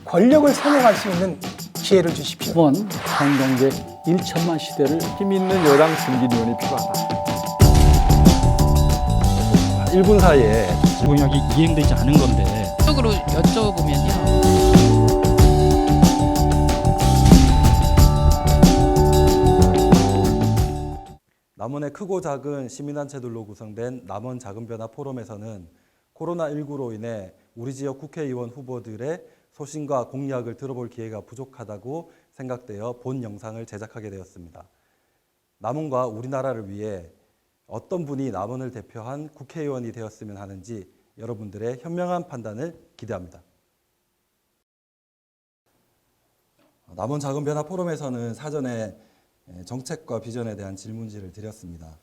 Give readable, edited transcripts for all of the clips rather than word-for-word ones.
권력을 선행할 수 있는 기회를 주십시오. 이번 관광객 1천만 시대를 힘있는 여당 중진위원이 필요하다. 1분 사이에 공약이 이행되지 않은 건데 쪽으로 여쭤보면요. 남원의 크고 작은 시민단체들로 구성된 남원 작은변화 포럼에서는 코로나19로 인해 우리 지역 국회의원 후보들의 소신과 공약을 들어볼 기회가 부족하다고 생각되어 본 영상을 제작하게 되었습니다. 남원과 우리나라를 위해 어떤 분이 남원을 대표한 국회의원이 되었으면 하는지 여러분들의 현명한 판단을 기대합니다. 남원 작은변화 포럼에서는 사전에 정책과 비전에 대한 질문지를 드렸습니다.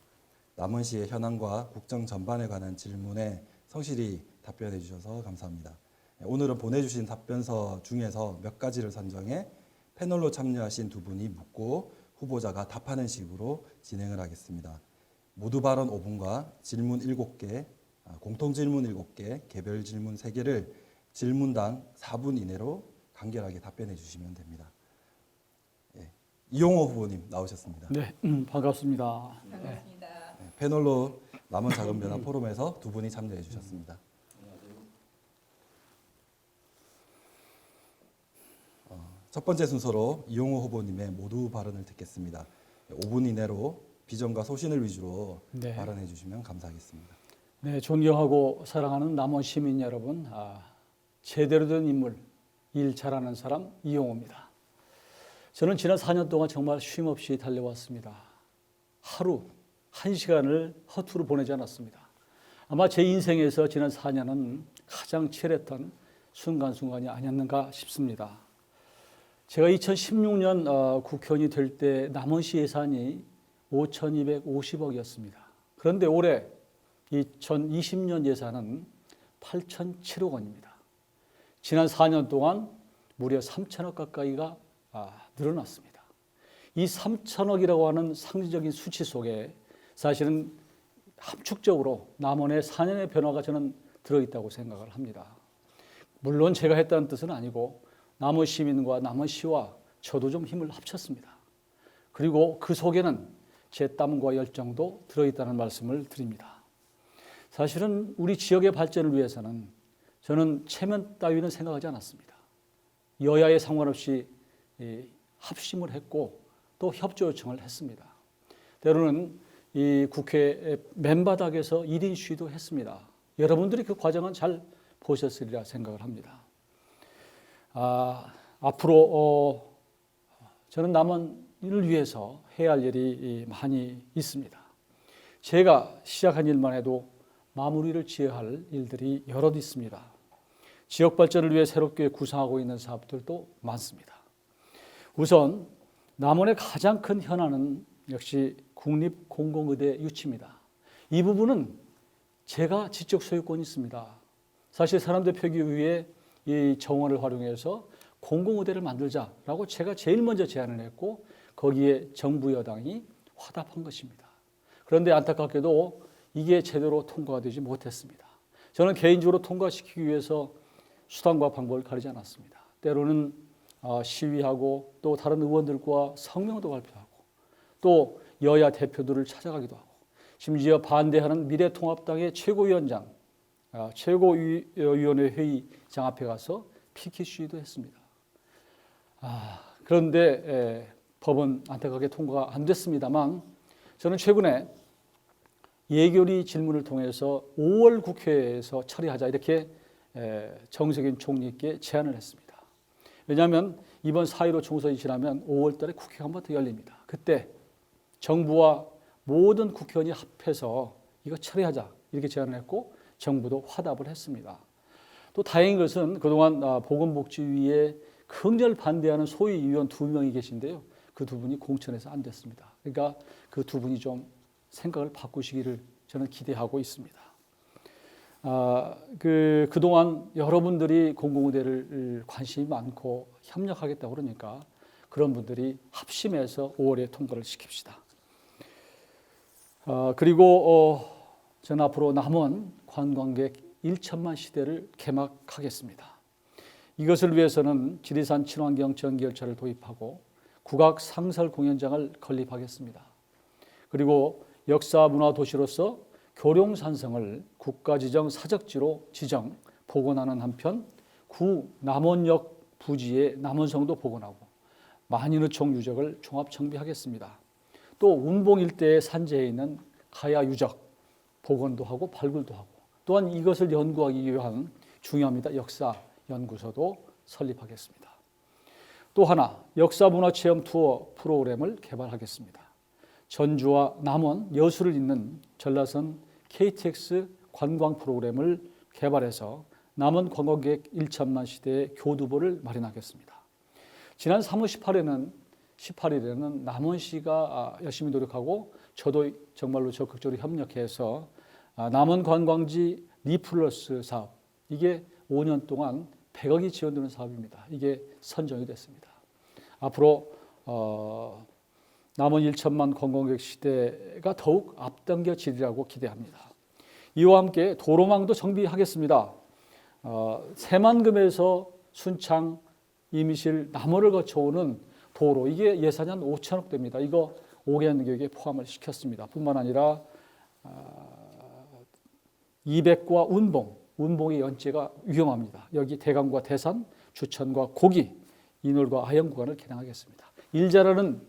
남원시의 현황과 국정 전반에 관한 질문에 성실히 답변해 주셔서 감사합니다. 오늘은 보내주신 답변서 중에서 몇 가지를 선정해 패널로 참여하신 두 분이 묻고 후보자가 답하는 식으로 진행을 하겠습니다. 모두 발언 5분과 질문 7개, 공통 질문 7개, 개별 질문 3개를 질문당 4분 이내로 간결하게 답변해 주시면 됩니다. 이용호 후보님 나오셨습니다. 네, 반갑습니다. 반갑습니다. 패널로 남원 작은변화 포럼에서 두 분이 참여해 주셨습니다. 첫 번째 순서로 이용호 후보님의 모두 발언을 듣겠습니다. 5분 이내로 비전과 소신을 위주로 네. 발언해 주시면 감사하겠습니다. 네, 존경하고 사랑하는 남원 시민 여러분, 제대로 된 인물, 일 잘하는 사람 이용호입니다. 저는 지난 4년 동안 정말 쉼 없이 달려왔습니다. 하루, 1시간을 허투루 보내지 않았습니다. 아마 제 인생에서 지난 4년은 가장 치열했던 순간순간이 아니었는가 싶습니다. 제가 2016년 국회의원이 될 때 남원시 예산이 5,250억이었습니다. 그런데 올해 2020년 예산은 8,007억 원입니다. 지난 4년 동안 무려 3천억 가까이가 늘어났습니다. 이 3천억이라고 하는 상징적인 수치 속에 사실은 함축적으로 남원의 4년의 변화가 저는 들어있다고 생각을 합니다. 물론 제가 했다는 뜻은 아니고 남원 시민과 남원시와 저도 좀 힘을 합쳤습니다. 그리고 그 속에는 제 땀과 열정도 들어있다는 말씀을 드립니다. 사실은 우리 지역의 발전을 위해서는 저는 체면 따위는 생각하지 않았습니다. 여야에 상관없이 합심을 했고 또 협조 요청을 했습니다. 때로는 이 국회 맨바닥에서 1인 시위도 했습니다. 여러분들이 그 과정은 잘 보셨으리라 생각을 합니다. 앞으로 저는 남원을 위해서 해야 할 일이 많이 있습니다. 제가 시작한 일만 해도 마무리를 지어야 할 일들이 여럿 있습니다. 지역 발전을 위해 새롭게 구상하고 있는 사업들도 많습니다. 우선 남원의 가장 큰 현안은 역시 국립공공의대 유치입니다. 이 부분은 제가 지적 소유권이 있습니다. 사실 사람대표기구에 이 정원을 활용해서 공공의대를 만들자라고 제가 제일 먼저 제안을 했고 거기에 정부 여당이 화답한 것입니다. 그런데 안타깝게도 이게 제대로 통과가 되지 못했습니다. 저는 개인적으로 통과시키기 위해서 수단과 방법을 가리지 않았습니다. 때로는 시위하고 또 다른 의원들과 성명도 발표하고 또 여야 대표들을 찾아가기도 하고 심지어 반대하는 미래통합당의 최고위원장, 최고위원회 회의장 앞에 가서 피켓 시위도 했습니다. 그런데 법은 안타깝게 통과가 안 됐습니다만 저는 최근에 예결위 질문을 통해서 5월 국회에서 처리하자 이렇게 정세균 총리께 제안을 했습니다. 왜냐하면 이번 4.15 총선이 지나면 5월 달에 국회가 한 번 더 열립니다. 그때 정부와 모든 국회의원이 합해서 이거 처리하자 이렇게 제안을 했고 정부도 화답을 했습니다. 또 다행인 것은 그동안 보건복지위에 극렬 반대하는 소위 위원 2명이 계신데요. 그 두 분이 공천해서 안 됐습니다. 그러니까 그 두 분이 좀 생각을 바꾸시기를 저는 기대하고 있습니다. 그동안 여러분들이 공공의대를 관심이 많고 협력하겠다고 그러니까 그런 분들이 합심해서 5월에 통과를 시킵시다. 그리고 저는 앞으로 남원 관광객 1천만 시대를 개막하겠습니다. 이것을 위해서는 지리산 친환경 전기열차를 도입하고 국악 상설 공연장을 건립하겠습니다. 그리고 역사 문화 도시로서 교룡산성을 국가지정 사적지로 지정, 복원하는 한편 구 남원역 부지의 남원성도 복원하고 만인의총 유적을 종합 정비하겠습니다. 또 운봉 일대의 산재에 있는 가야 유적 복원도 하고 발굴도 하고 또한 이것을 연구하기 위한 중요합니다. 역사 연구소도 설립하겠습니다. 또 하나 역사문화체험 투어 프로그램을 개발하겠습니다. 전주와 남원 여수를 잇는 전라선 KTX 관광 프로그램을 개발해서 남원 관광객 1천만 시대의 교두보를 마련하겠습니다. 지난 3월 18일에는 남원시가 열심히 노력하고 저도 정말로 적극적으로 협력해서 남원 관광지 리플러스 사업, 이게 5년 동안 100억이 지원되는 사업입니다. 이게 선정이 됐습니다. 앞으로 남원 1천만 관광객 시대가 더욱 앞당겨지리라고 기대합니다. 이와 함께 도로망도 정비하겠습니다. 새만금에서 순창, 이미실, 남원을 거쳐오는 도로, 이게 예산이 한 5천억 됩니다. 이거 5개년 계획에 포함을 시켰습니다. 뿐만 아니라 200과 운봉의 연재가 위험합니다. 여기 대강과 대산, 주천과 고기, 인월과 아영 구간을 개량하겠습니다. 일 잘하는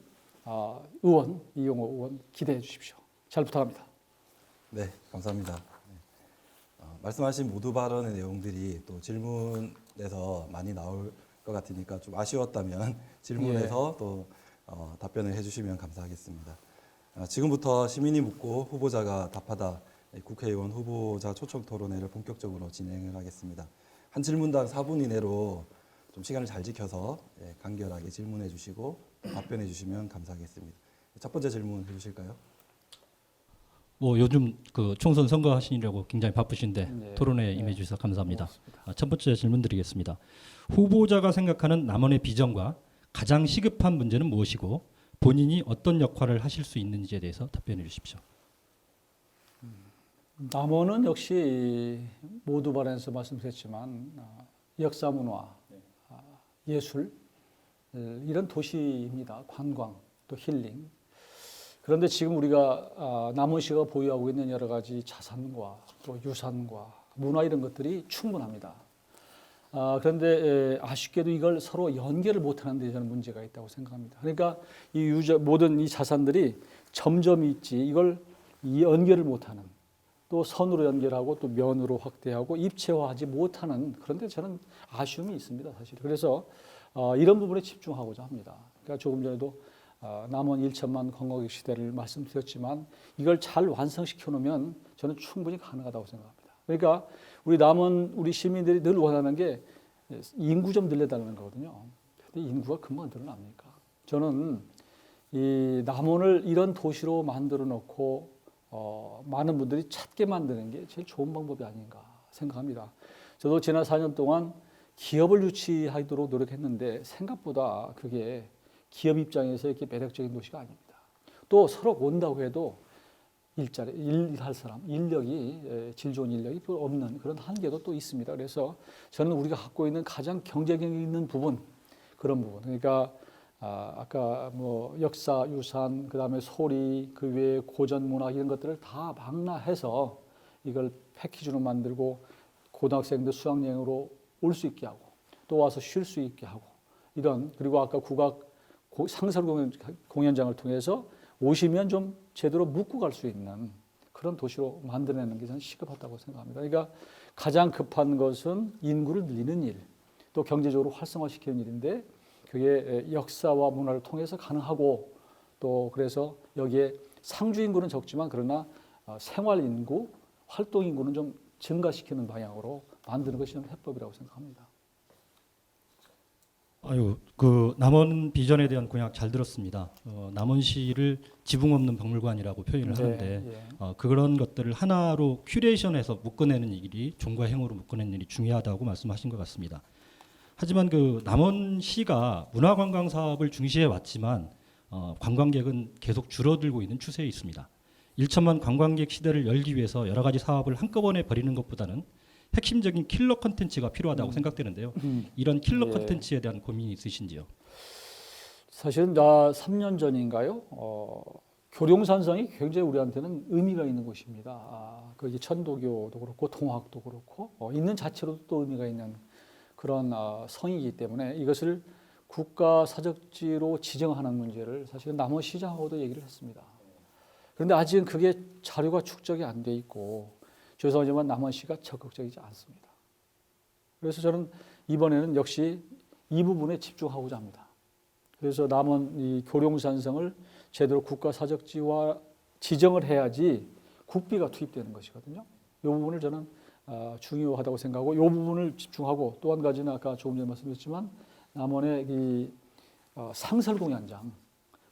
의원, 이용호 의원 기대해 주십시오. 잘 부탁합니다. 네, 감사합니다. 말씀하신 모두 발언의 내용들이 또 질문에서 많이 나올 것 같으니까 좀 아쉬웠다면 질문에서 또 답변을 해주시면 감사하겠습니다. 지금부터 시민이 묻고 후보자가 답하다 국회의원 후보자 초청 토론회를 본격적으로 진행을 하겠습니다. 한 질문당 4분 이내로 좀 시간을 잘 지켜서 간결하게 질문해 주시고 답변해 주시면 감사하겠습니다. 첫 번째 질문 해주실까요? 뭐 요즘 그 총선 선거 하시느라고 굉장히 바쁘신데 네. 토론회에 임해 주셔서 감사합니다. 첫 번째 질문 드리겠습니다. 후보자가 생각하는 남원의 비전과 가장 시급한 문제는 무엇이고 본인이 어떤 역할을 하실 수 있는지에 대해서 답변해 주십시오. 남원은 역시 모두 발언에서 말씀드렸지만 역사 문화, 예술 이런 도시입니다. 관광, 또 힐링. 그런데 지금 우리가 남원시가 보유하고 있는 여러 가지 자산과 또 유산과 문화 이런 것들이 충분합니다. 그런데 아쉽게도 이걸 서로 연결을 못하는 데 저는 문제가 있다고 생각합니다. 그러니까 모든 이 자산들이 점점이 있지 이걸 연결을 못하는, 또 선으로 연결하고 또 면으로 확대하고 입체화하지 못하는, 그런데 저는 아쉬움이 있습니다, 사실. 그래서 이런 부분에 집중하고자 합니다. 그러니까 조금 전에도 남원 1천만 관광객 시대를 말씀드렸지만 이걸 잘 완성시켜 놓으면 저는 충분히 가능하다고 생각합니다. 그러니까 우리 남원 우리 시민들이 늘 원하는 게 인구 좀 늘려달라는 거거든요. 근데 인구가 금방 늘어납니까? 저는 이 남원을 이런 도시로 만들어 놓고 많은 분들이 찾게 만드는 게 제일 좋은 방법이 아닌가 생각합니다. 저도 지난 4년 동안 기업을 유치하도록 노력했는데 생각보다 그게 기업 입장에서 이렇게 매력적인 도시가 아닙니다. 또 서로 온다고 해도 일할 사람, 인력이, 질 좋은 인력이 없는 그런 한계도 또 있습니다. 그래서 저는 우리가 갖고 있는 가장 경쟁력 있는 부분, 그런 부분. 그러니까 아까 뭐 역사, 유산, 그다음에 소리, 그 외에 고전 문화 이런 것들을 다 망라해서 이걸 패키지로 만들고 고등학생들 수학여행으로 올 수 있게 하고 또 와서 쉴 수 있게 하고 이런, 그리고 아까 국악 상설 공연장을 통해서 오시면 좀 제대로 묵고 갈 수 있는 그런 도시로 만들어내는 게 저는 시급하다고 생각합니다. 그러니까 가장 급한 것은 인구를 늘리는 일, 또 경제적으로 활성화시키는 일인데 그게 역사와 문화를 통해서 가능하고, 또 그래서 여기에 상주 인구는 적지만 그러나 생활 인구, 활동 인구는 좀 증가시키는 방향으로 만드는 것이 저는 해법이라고 생각합니다. 그 남원 비전에 대한 공약 잘 들었습니다. 남원시를 지붕 없는 박물관이라고 표현을 하는데 그런 것들을 하나로 큐레이션해서 묶어내는 일이 종과 행으로 묶어내는 일이 중요하다고 말씀하신 것 같습니다. 하지만 그 남원시가 문화관광 사업을 중시해 왔지만 관광객은 계속 줄어들고 있는 추세에 있습니다. 1천만 관광객 시대를 열기 위해서 여러 가지 사업을 한꺼번에 벌이는 것보다는 핵심적인 킬러 컨텐츠가 필요하다고 생각되는데요. 이런 킬러 예. 컨텐츠에 대한 고민이 있으신지요? 사실은 3년 전인가요? 교룡산성이 굉장히 우리한테는 의미가 있는 곳입니다. 그 천도교도 그렇고 동학도 그렇고 있는 자체로도 또 의미가 있는 그런 성이기 때문에 이것을 국가 사적지로 지정하는 문제를 사실은 남원시장하고도 얘기를 했습니다. 그런데 아직은 그게 자료가 축적이 안 돼 있고 죄송하지만 남원시가 적극적이지 않습니다. 그래서 저는 이번에는 역시 이 부분에 집중하고자 합니다. 그래서 남원 이 교룡산성을 제대로 국가 사적지와 지정을 해야지 국비가 투입되는 것이거든요. 이 부분을 저는 중요하다고 생각하고 이 부분을 집중하고 또 한 가지는 아까 조금 전에 말씀드렸지만 남원의 이 상설 공연장.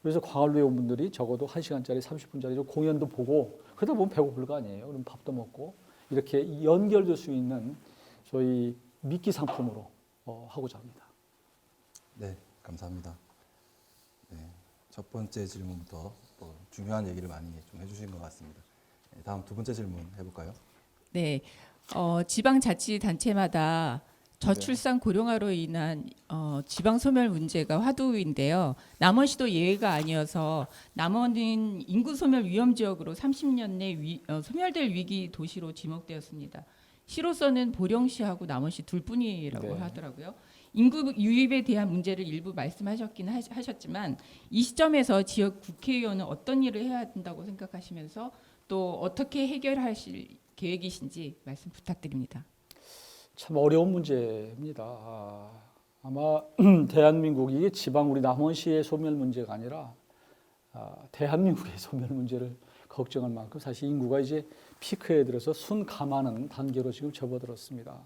그래서 광활루에 온 분들이 적어도 1시간짜리 30분짜리 공연도 보고 그러다 보면 배고플 거 아니에요. 그럼 밥도 먹고 이렇게 연결될 수 있는 저희 미끼 상품으로 하고자 합니다. 네, 감사합니다. 네, 첫 번째 질문부터 또 중요한 얘기를 많이 좀 해주신 것 같습니다. 네, 다음 두 번째 질문 해볼까요? 네, 지방자치단체마다 저출산 고령화로 인한 지방 소멸 문제가 화두인데요. 남원시도 예외가 아니어서 남원은 인구 소멸 위험 지역으로 30년 내 소멸될 위기 도시로 지목되었습니다. 시로서는 보령시하고 남원시 둘뿐이라고 네. 하더라고요. 인구 유입에 대한 문제를 일부 말씀하셨긴 하셨지만 이 시점에서 지역 국회의원은 어떤 일을 해야 된다고 생각하시면서 또 어떻게 해결하실 계획이신지 말씀 부탁드립니다. 참 어려운 문제입니다. 아마 대한민국이 이게 지방 우리 남원시의 소멸 문제가 아니라 대한민국의 소멸 문제를 걱정할 만큼 사실 인구가 이제 피크에 들어서 순감하는 단계로 지금 접어들었습니다.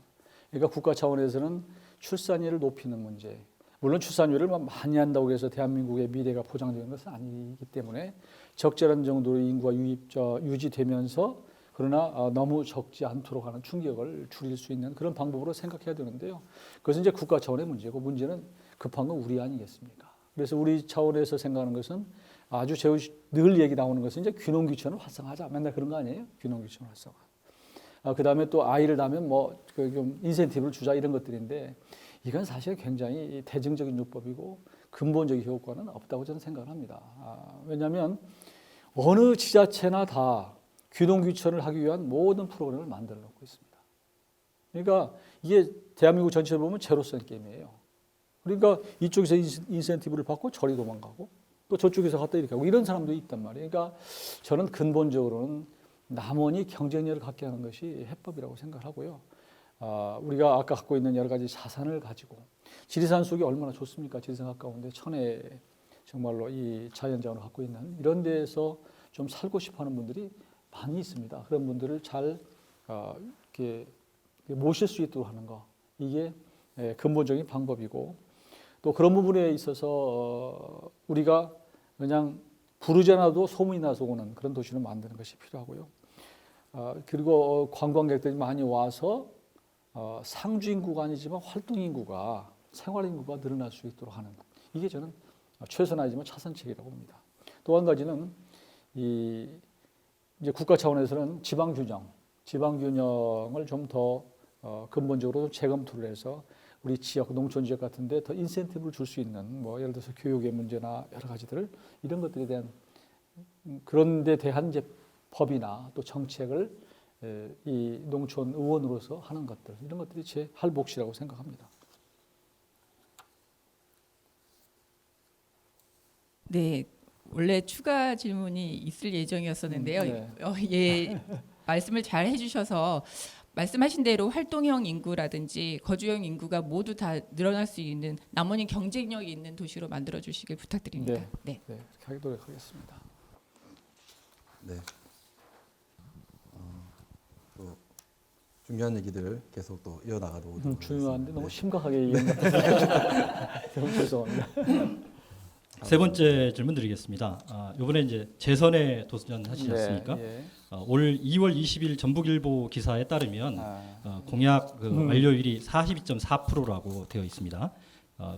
그러니까 국가 차원에서는 출산율을 높이는 문제, 물론 출산율을 많이 한다고 해서 대한민국의 미래가 보장되는 것은 아니기 때문에 적절한 정도의 인구가 유지되면서 그러나 너무 적지 않도록 하는 충격을 줄일 수 있는 그런 방법으로 생각해야 되는데요. 그것은 이제 국가 차원의 문제고 문제는 급한 건 우리 아니겠습니까? 그래서 우리 차원에서 생각하는 것은 아주 늘 얘기 나오는 것은 이제 귀농귀촌을 활성화하자. 맨날 그런 거 아니에요? 귀농귀촌 활성화. 그 다음에 또 아이를 낳으면 좀 인센티브를 주자 이런 것들인데 이건 사실 굉장히 대증적인 요법이고 근본적인 효과는 없다고 저는 생각을 합니다. 왜냐하면 어느 지자체나 다 귀농귀촌을 하기 위한 모든 프로그램을 만들어 놓고 있습니다. 그러니까 이게 대한민국 전체를 보면 제로섬 게임이에요. 그러니까 이쪽에서 인센티브를 받고 저리 도망가고 또 저쪽에서 갔다 이렇게 하고 이런 사람도 있단 말이에요. 그러니까 저는 근본적으로는 남원이 경쟁력을 갖게 하는 것이 해법이라고 생각하고요. 우리가 아까 갖고 있는 여러 가지 자산을 가지고 지리산 속이 얼마나 좋습니까? 지리산 가까운데 천혜 정말로 이 자연자원을 갖고 있는 이런 데에서 좀 살고 싶어하는 분들이 많이 있습니다. 그런 분들을 잘 이렇게 모실 수 있도록 하는 거 이게 근본적인 방법이고 또 그런 부분에 있어서 우리가 그냥 부르지 않아도 소문이 나서 오는 그런 도시를 만드는 것이 필요하고요. 그리고 관광객들이 많이 와서 상주 인구가 아니지만 활동 인구가 생활 인구가 늘어날 수 있도록 하는 이게 저는 최선은 아니지만 차선책이라고 봅니다. 또 한 가지는 이제 국가 차원에서는 지방 균형을 좀 더 근본적으로 재검토를 해서 우리 지역 농촌 지역 같은데 더 인센티브를 줄 수 있는 예를 들어서 교육의 문제나 여러 가지들 이런 것들에 대한 그런 데 대한 이제 법이나 또 정책을 이 농촌 의원으로서 하는 것들 이런 것들이 제 할 몫이라고 생각합니다. 네, 원래 추가 질문이 있을 예정이었었는데요. 말씀을 잘 해주셔서 말씀하신 대로 활동형 인구라든지 거주형 인구가 모두 다 늘어날 수 있는 남원이 경쟁력이 있는 도시로 만들어 주시길 부탁드립니다. 네, 그렇게 하기 노력하겠습니다. 네. 또 중요한 얘기들 계속 또 이어나가도록 중요한데 너무 네. 심각하게 얘기한 것 같아요. 너무 죄송합니다. 세 번째 질문 드리겠습니다. 이번에 이제 재선에 도전하시지 않습니까? 네, 올 2월 20일 전북일보 기사에 따르면 공약 완료율이 42.4%라고 되어 있습니다.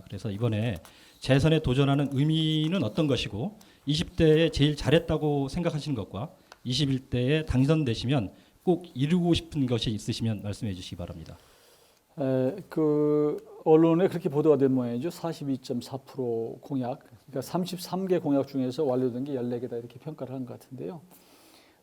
그래서 이번에 재선에 도전하는 의미는 어떤 것이고 20대에 제일 잘했다고 생각하시는 것과 21대에 당선되시면 꼭 이루고 싶은 것이 있으시면 말씀해 주시기 바랍니다. 그 언론에 그렇게 보도가 된 모양이죠. 42.4% 공약, 그러니까 33개 공약 중에서 완료된 게 14개다 이렇게 평가를 한 것 같은데요.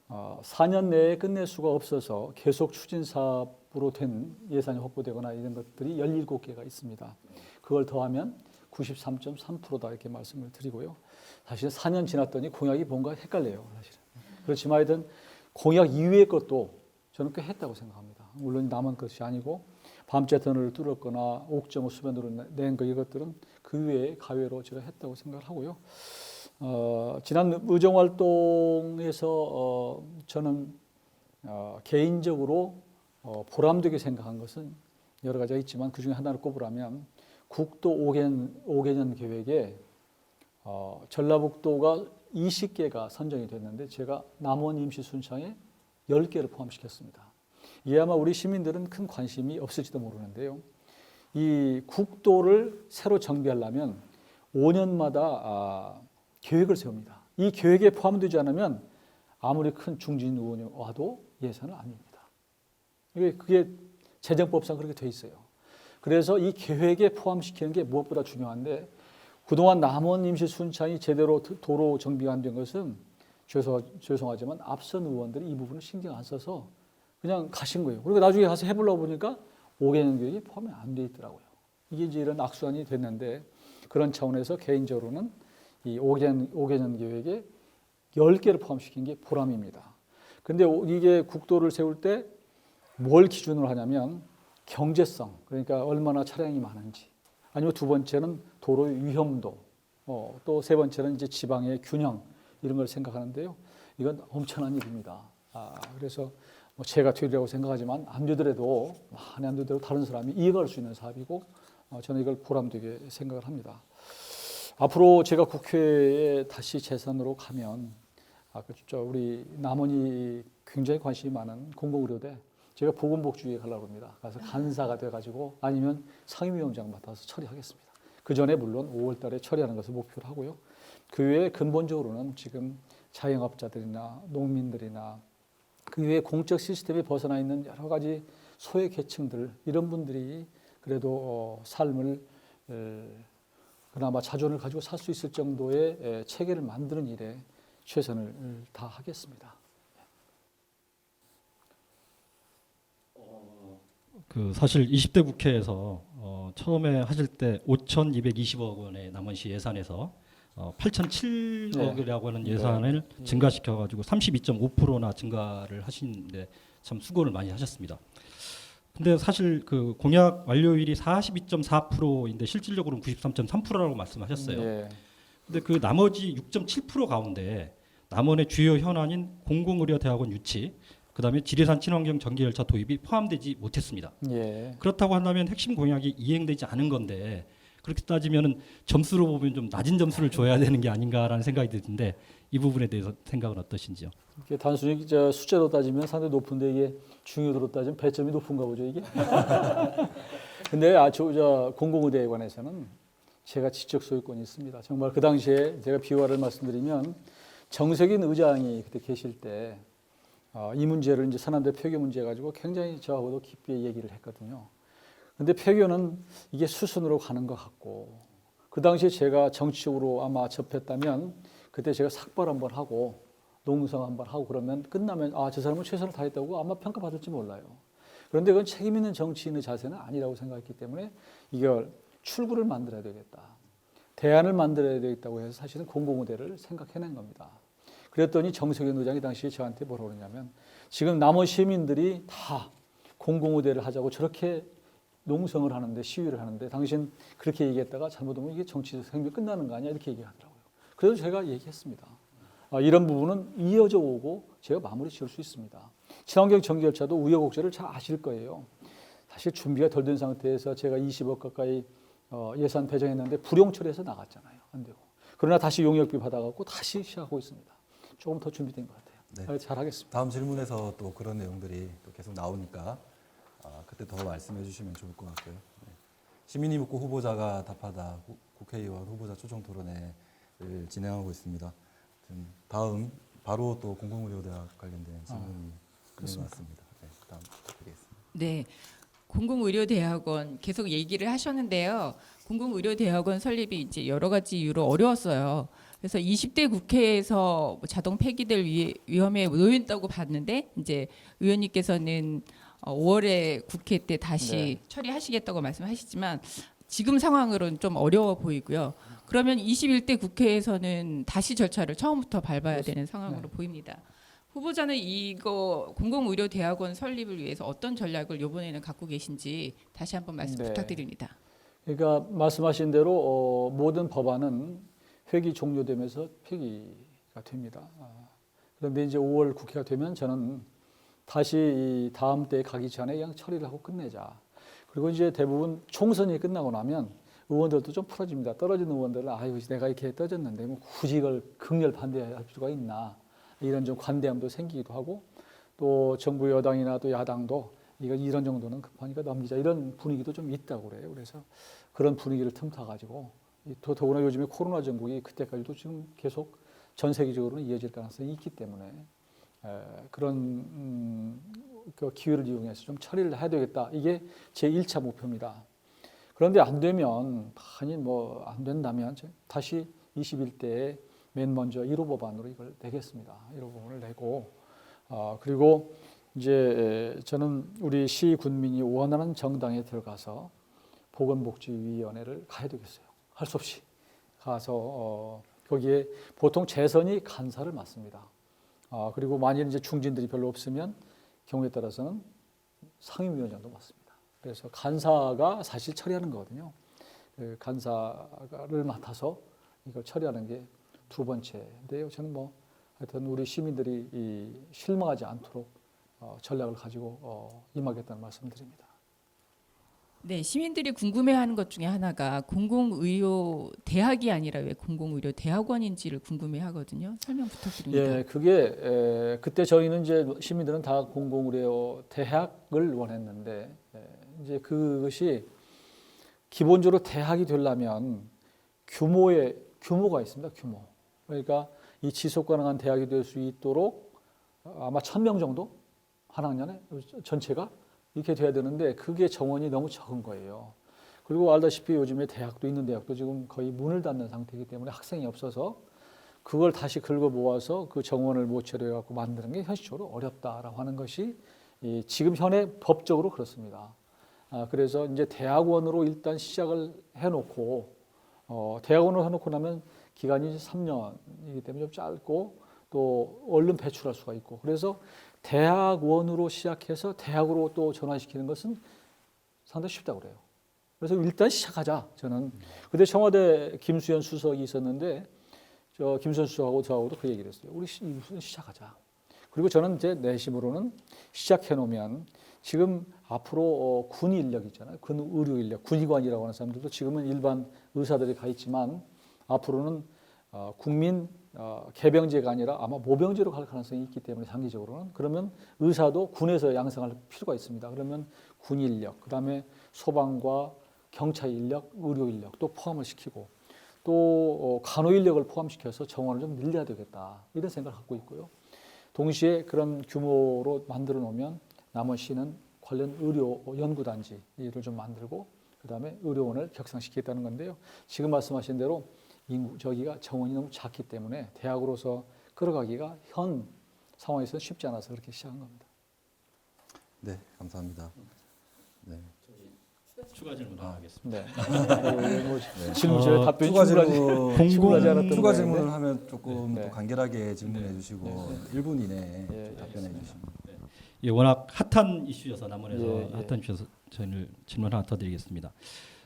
4년 내에 끝낼 수가 없어서 계속 추진 사업으로 된 예산이 확보되거나 이런 것들이 17개가 있습니다. 그걸 더하면 93.3%다 이렇게 말씀을 드리고요. 사실 4년 지났더니 공약이 뭔가 헷갈려요. 사실은. 그렇지만 하여튼 공약 이외의 것도 저는 꽤 했다고 생각합니다. 물론 남은 것이 아니고 밤새 터널을 뚫었거나 옥정호 수변으로 낸 거 이것들은 그 외에 가외로 제가 했다고 생각을 하고요. 지난 의정 활동에서 저는 개인적으로 보람되게 생각한 것은 여러 가지가 있지만 그 중에 하나를 꼽으라면 국도 5개년 계획에 전라북도가 20개가 선정이 됐는데 제가 남원 임시 순창에 10개를 포함시켰습니다. 이에 아마 우리 시민들은 큰 관심이 없을지도 모르는데요. 이 국도를 새로 정비하려면 5년마다 계획을 세웁니다. 이 계획에 포함되지 않으면 아무리 큰 중진 의원이 와도 예산은 아닙니다. 그게 재정법상 그렇게 돼 있어요. 그래서 이 계획에 포함시키는 게 무엇보다 중요한데 그동안 남원 임시 순창이 제대로 도로 정비가 안 된 것은 죄송하지만 앞선 의원들이 이 부분을 신경 안 써서 그냥 가신 거예요. 그리고 나중에 가서 해보려고 보니까 5개년 계획이 포함이 안 돼 있더라고요. 이게 이제 이런 악순환이 됐는데 그런 차원에서 개인적으로는 이 5개년 계획에 10개를 포함시킨 게 보람입니다. 근데 이게 국도를 세울 때 뭘 기준으로 하냐면 경제성, 그러니까 얼마나 차량이 많은지, 아니면 두 번째는 도로의 위험도, 또 세 번째는 이제 지방의 균형 이런 걸 생각하는데요. 이건 엄청난 일입니다. 그래서 뭐 제가 되리라고 생각하지만 안 되더라도 많이 안 되더라도 다른 사람이 이해할 수 있는 사업이고 저는 이걸 보람되게 생각을 합니다. 앞으로 제가 국회에 다시 재선으로 가면 그렇죠. 우리 남원이 굉장히 관심이 많은 공공의료대 제가 보건복지위에 가려고 합니다. 가서 간사가 돼가지고 아니면 상임위원장 맡아서 처리하겠습니다. 그 전에 물론 5월 달에 처리하는 것을 목표로 하고요. 그 외에 근본적으로는 지금 자영업자들이나 농민들이나 그 외에 공적 시스템에 벗어나 있는 여러 가지 소외 계층들 이런 분들이 그래도 삶을 그나마 자존을 가지고 살 수 있을 정도의 체계를 만드는 일에 최선을 다하겠습니다. 사실 20대 국회에서 처음에 하실 때 5,220억 원의 남원시 예산에서 8,007억이라고 하는 예산을 증가시켜가지고 32.5%나 증가를 하시는데 참 수고를 많이 하셨습니다. 근데 사실 그 공약 완료율이 42.4%인데 실질적으로는 93.3%라고 말씀하셨어요. 예. 근데 그 나머지 6.7% 가운데 남원의 주요 현안인 공공의료대학원 유치, 그다음에 지리산 친환경 전기열차 도입이 포함되지 못했습니다. 예. 그렇다고 한다면 핵심 공약이 이행되지 않은 건데 그렇게 따지면은 점수로 보면 좀 낮은 점수를 줘야 되는 게 아닌가라는 생각이 드는데 이 부분에 대해서 생각은 어떠신지요? 이게 단순히 숫자로 따지면 상당히 높은데 이게 중요도로 따지면 배점이 높은가 보죠 이게. 근데 공공의대에 관해서는 제가 지적 소유권이 있습니다. 정말 그 당시에 제가 비화를 말씀드리면 정석인 의장이 그때 계실 때 이 문제를 이제 산안대 폐교 문제 가지고 굉장히 저하고도 깊이 얘기를 했거든요. 근데 폐교는 이게 수순으로 가는 것 같고 그 당시에 제가 정치적으로 아마 접했다면 그때 제가 삭발 한번 하고 농성 한번 하고 그러면 끝나면 저 사람은 최선을 다했다고 아마 평가받을지 몰라요. 그런데 그건 책임 있는 정치인의 자세는 아니라고 생각했기 때문에 이걸 출구를 만들어야 되겠다. 대안을 만들어야 되겠다고 해서 사실은 공공의대를 생각해낸 겁니다. 그랬더니 정석현 의장이 당시에 저한테 뭐라고 그러냐면 지금 남원 시민들이 다 공공의대를 하자고 저렇게 농성을 하는데 시위를 하는데 당신 그렇게 얘기했다가 잘못하면 이게 정치 생명이 끝나는 거 아니야 이렇게 얘기하더라고요. 그래서 제가 얘기했습니다. 이런 부분은 이어져 오고 제가 마무리 지을 수 있습니다. 친환경 전기열차도 우여곡절을 잘 아실 거예요. 사실 준비가 덜 된 상태에서 제가 20억 가까이 예산 배정했는데 불용처리해서 나갔잖아요. 안 되고. 그러나 다시 용역비 받아갖고 다시 시작하고 있습니다. 조금 더 준비된 것 같아요. 네. 잘하겠습니다. 다음 질문에서 또 그런 내용들이 또 계속 나오니까 그때 더 말씀해 주시면 좋을 것 같고요. 네. 시민이 묻고 후보자가 답하다 국회의원 후보자 초청 토론회를 진행하고 있습니다. 다음 바로 또 공공의료대학 관련된 질문이 그렇습니까? 맞습니다. 네, 다음 부탁드리겠습니다. 네. 공공의료대학원 계속 얘기를 하셨는데요. 공공의료대학원 설립이 이제 여러 가지 이유로 어려웠어요. 그래서 20대 국회에서 뭐 자동 폐기될 위험에 놓였다고 봤는데 이제 의원님께서는 5월에 국회 때 다시 네. 처리하시겠다고 말씀하시지만 지금 상황으로는 좀 어려워 보이고요. 그러면 21대 국회에서는 다시 절차를 처음부터 밟아야 되는 상황으로 보입니다. 후보자는 이거 공공의료대학원 설립을 위해서 어떤 전략을 이번에는 갖고 계신지 다시 한번 말씀 네. 부탁드립니다. 그러니까 말씀하신 대로 모든 법안은 회기 종료되면서 폐기가 됩니다. 그런데 이제 5월 국회가 되면 저는 다시 이 다음 때 가기 전에 그냥 처리를 하고 끝내자. 그리고 이제 대부분 총선이 끝나고 나면 의원들도 좀 풀어집니다. 떨어지는 의원들은 아이고 내가 이렇게 떨어졌는데 뭐 굳이 이걸 극렬 반대할 필요가 있나. 이런 좀 관대함도 생기기도 하고 또 정부 여당이나 또 야당도 이런 정도는 급하니까 넘기자 이런 분위기도 좀 있다고 그래요. 그래서 그런 분위기를 틈타 가지고 더구나 요즘에 코로나 전국이 그때까지도 지금 계속 전 세계적으로는 이어질 가능성이 있기 때문에 그런 그 기회를 이용해서 좀 처리를 해야 되겠다. 이게 제 1차 목표입니다. 그런데 안 되면 아니 뭐 안 된다면 다시 21대에 맨 먼저 1호 법안으로 이걸 내겠습니다. 1호 법안을 내고 그리고 이제 저는 우리 시 군민이 원하는 정당에 들어가서 보건복지위원회를 가야 되겠어요. 할 수 없이 가서 거기에 보통 재선이 간사를 맡습니다. 그리고 만일 이제 중진들이 별로 없으면 경우에 따라서는 상임위원장도 맡습니다. 그래서 간사가 사실 처리하는 거거든요. 그 간사를 맡아서 이걸 처리하는 게 두 번째인데요. 저는 뭐 하여튼 우리 시민들이 실망하지 않도록 전략을 가지고 임하겠다는 말씀을 드립니다. 네, 시민들이 궁금해하는 것 중에 하나가 공공의료 대학이 아니라 왜 공공의료 대학원인지를 궁금해하거든요. 설명 부탁드립니다. 예, 그게 그때 저희는 이제 시민들은 다 공공의료 대학을 원했는데 이제 그것이 기본적으로 대학이 되려면 규모가 있습니다. 규모. 그러니까 이 지속 가능한 대학이 될 수 있도록 아마 1,000명 정도 한 학년에 전체가 이렇게 돼야 되는데 그게 정원이 너무 적은 거예요. 그리고 알다시피 요즘에 대학도 있는 대학도 지금 거의 문을 닫는 상태이기 때문에 학생이 없어서 그걸 다시 긁어 모아서 그 정원을 모처리해 갖고 만드는 게 현실적으로 어렵다라고 하는 것이 지금 현행 법적으로 그렇습니다. 그래서 이제 대학원으로 일단 시작을 해놓고 대학원을 해놓고 나면 기간이 3년이기 때문에 좀 짧고 또 얼른 배출할 수가 있고 그래서 대학원으로 시작해서 대학으로 또 전환시키는 것은 상당히 쉽다고 그래요. 그래서 일단 시작하자 저는. 그때 청와대 김수현 수석이 있었는데 저 김수현 수석하고 저하고도 그 얘기를 했어요. 우리 무슨 시작하자. 그리고 저는 이제 내심으로는 시작해 놓으면 지금 앞으로 군 인력 있잖아요. 군 의료 인력, 군의관이라고 하는 사람들도 지금은 일반 의사들이 가 있지만 앞으로는 국민 개병제가 아니라 아마 모병제로 갈 가능성이 있기 때문에 장기적으로는 그러면 의사도 군에서 양성할 필요가 있습니다. 그러면 군 인력, 그다음에 소방과 경찰 인력, 의료 인력 또 포함을 시키고 또 간호 인력을 포함시켜서 정원을 좀 늘려야 되겠다 이런 생각을 갖고 있고요. 동시에 그런 규모로 만들어 놓으면 남원시는 관련 의료 연구단지를 좀 만들고 그다음에 의료원을 격상시키겠다는 건데요. 지금 말씀하신 대로 저기가 정원이 너무 작기 때문에 대학으로서 끌어가기가 현 상황에서는 쉽지 않아서 그렇게 시작한 겁니다. 네, 감사합니다. 네. 추가 질문 하겠습니다. 네. 질문 저희 답변이 추가 질문을 하면 조금 네. 또 간결하게 질문해 주시고 1분 이내에 답변해 주시면. 예, 워낙 핫한 이슈여서 남원에서 예. 핫한 이슈여서 저는 질문 하나 더 드리겠습니다.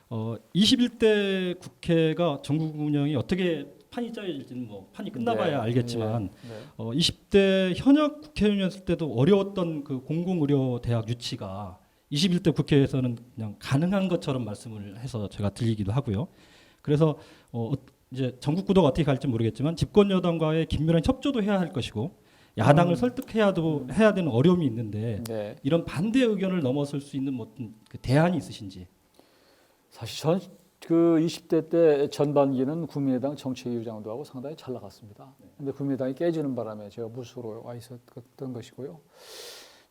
21대 국회가 전국 운영이 어떻게 판이 짜여질지는 뭐 판이 끝나봐야 알겠지만 20대 현역 국회의원이었을 때도 어려웠던 그 공공의료 대학 유치가 21대 국회에서는 그냥 가능한 것처럼 말씀을 해서 제가 들리기도 하고요. 그래서 이제 전국 구도가 어떻게 갈지 모르겠지만 집권 여당과의 긴밀한 협조도 해야 할 것이고 야당을 설득해야도 해야 되는 어려움이 있는데 이런 반대 의견을 넘어설 수 있는 뭐 그 대안이 있으신지. 사실 전 그 20대 때 전반기는 국민의당 정책위의장도 하고 상당히 잘 나갔습니다. 그런데 국민의당이 깨지는 바람에 제가 무소로 와 있었던 것이고요.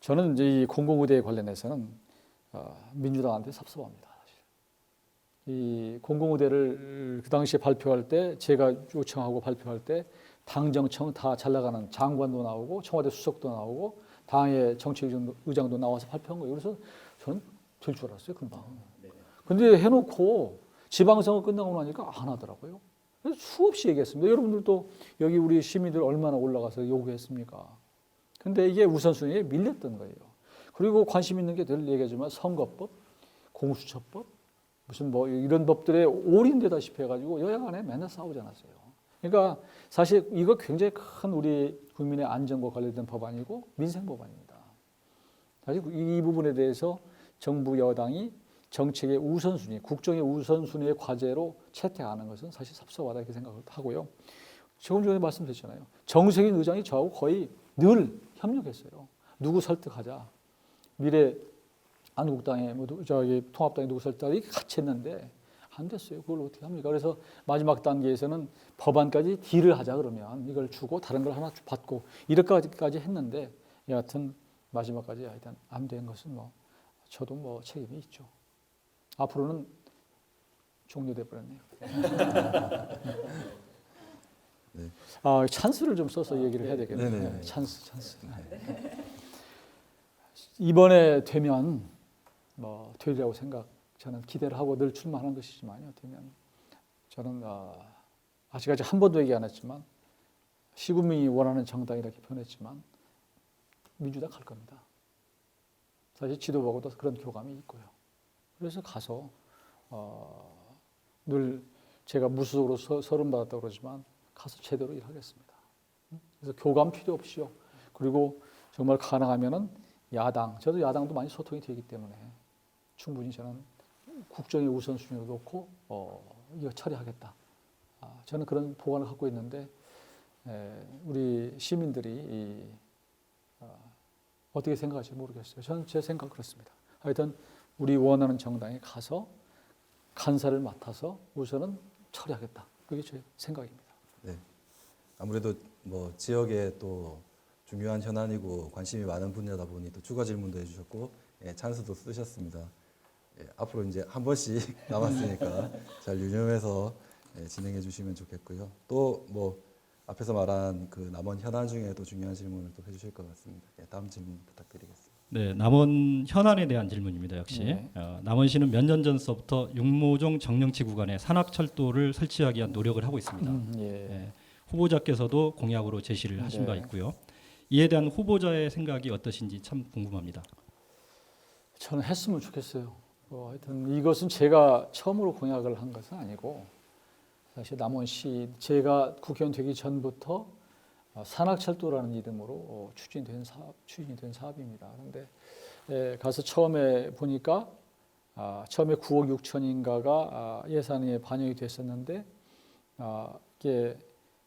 저는 이제 이 공공의대에 관련해서는 민주당한테 섭섭합니다. 사실. 이 공공의대를 그 당시에 발표할 때 제가 요청하고 발표할 때 당정청 다 잘 나가는 장관도 나오고 청와대 수석도 나오고 당의 정책의장도 나와서 발표한 거예요. 그래서 저는 될 줄 알았어요, 금방. 근데 해놓고 지방선거 끝나고 나니까 안 하더라고요. 그래서 수없이 얘기했습니다. 여러분들도 여기 우리 시민들 얼마나 올라가서 요구했습니까? 근데 이게 우선순위에 밀렸던 거예요. 그리고 관심 있는 게 늘 얘기하지만 선거법, 공수처법, 무슨 뭐 이런 법들에 올인되다시피 해가지고 여야 간에 맨날 싸우지 않았어요. 그러니까 사실 이거 굉장히 큰 우리 국민의 안전과 관련된 법안이고 민생 법안입니다. 사실 이 부분에 대해서 정부 여당이 정책의 우선순위, 국정의 우선순위의 과제로 채택하는 것은 사실 섭섭하다 이렇게 생각을 하고요. 조금 전에 말씀드렸잖아요. 정세균 의장이 저하고 거의 늘 협력했어요. 누구 설득하자. 미래 한국당에 통합당에 누구 설득하자 이렇게 같이 했는데 안 됐어요. 그걸 어떻게 합니까? 그래서 마지막 단계에서는 법안까지 딜을 하자 그러면 이걸 주고 다른 걸 하나 받고 이렇게까지 했는데 여하튼 마지막까지 하여튼 안 된 것은 뭐 저도 뭐 책임이 있죠. 앞으로는 종료돼 버렸네요. 네. 찬스를 좀 써서 얘기를 해야 되겠네요. 네네. 찬스. 이번에 되면 뭐 되리라고 저는 기대를 하고 늘 출마하는 것이지만요. 되면 저는 아직까지 한 번도 얘기 안 했지만 시국민이 원하는 정당 이렇게 표현했지만 민주당 갈 겁니다. 사실 지도부하고도 그런 교감이 있고요. 그래서 가서 늘 제가 무소속으로 서름받았다고 그러지만 가서 제대로 일하겠습니다. 그래서 교감 필요 없이요. 그리고 정말 가능하면은 저도 야당도 많이 소통이 되기 때문에 충분히 저는 국정의 우선순위를 놓고 이거 처리하겠다. 저는 그런 보관을 갖고 있는데 우리 시민들이 어떻게 생각할지 모르겠어요. 저는 제 생각 그렇습니다. 하여튼 우리 원하는 정당에 가서 간사를 맡아서 우선은 처리하겠다. 그게 제 생각입니다. 네. 아무래도 뭐 지역에 또 중요한 현안이고 관심이 많은 분야다 보니 또 추가 질문도 해주셨고 찬스도 쓰셨습니다. 앞으로 이제 한 번씩 남았으니까 잘 유념해서 진행해 주시면 좋겠고요. 또 뭐 앞에서 말한 그 남원 현안 중에 또 중요한 질문을 또 해주실 것 같습니다. 다음 질문 부탁드리겠습니다. 네, 남원 현안에 대한 질문입니다. 역시 네. 남원시는 몇 년 전서부터 육모종 정령치 구간에 산악철도를 설치하기 위한 노력을 하고 있습니다. 예. 후보자께서도 공약으로 제시를 하신 바 있고요. 이에 대한 후보자의 생각이 어떠신지 참 궁금합니다. 저는 했으면 좋겠어요. 하여튼 이것은 제가 처음으로 공약을 한 것은 아니고 사실 남원시 제가 국회의원 되기 전부터 산악철도라는 이름으로 추진된 사업입니다. 그런데 가서 처음에 보니까 처음에 9억 6천인가가 예산에 반영이 됐었는데 이게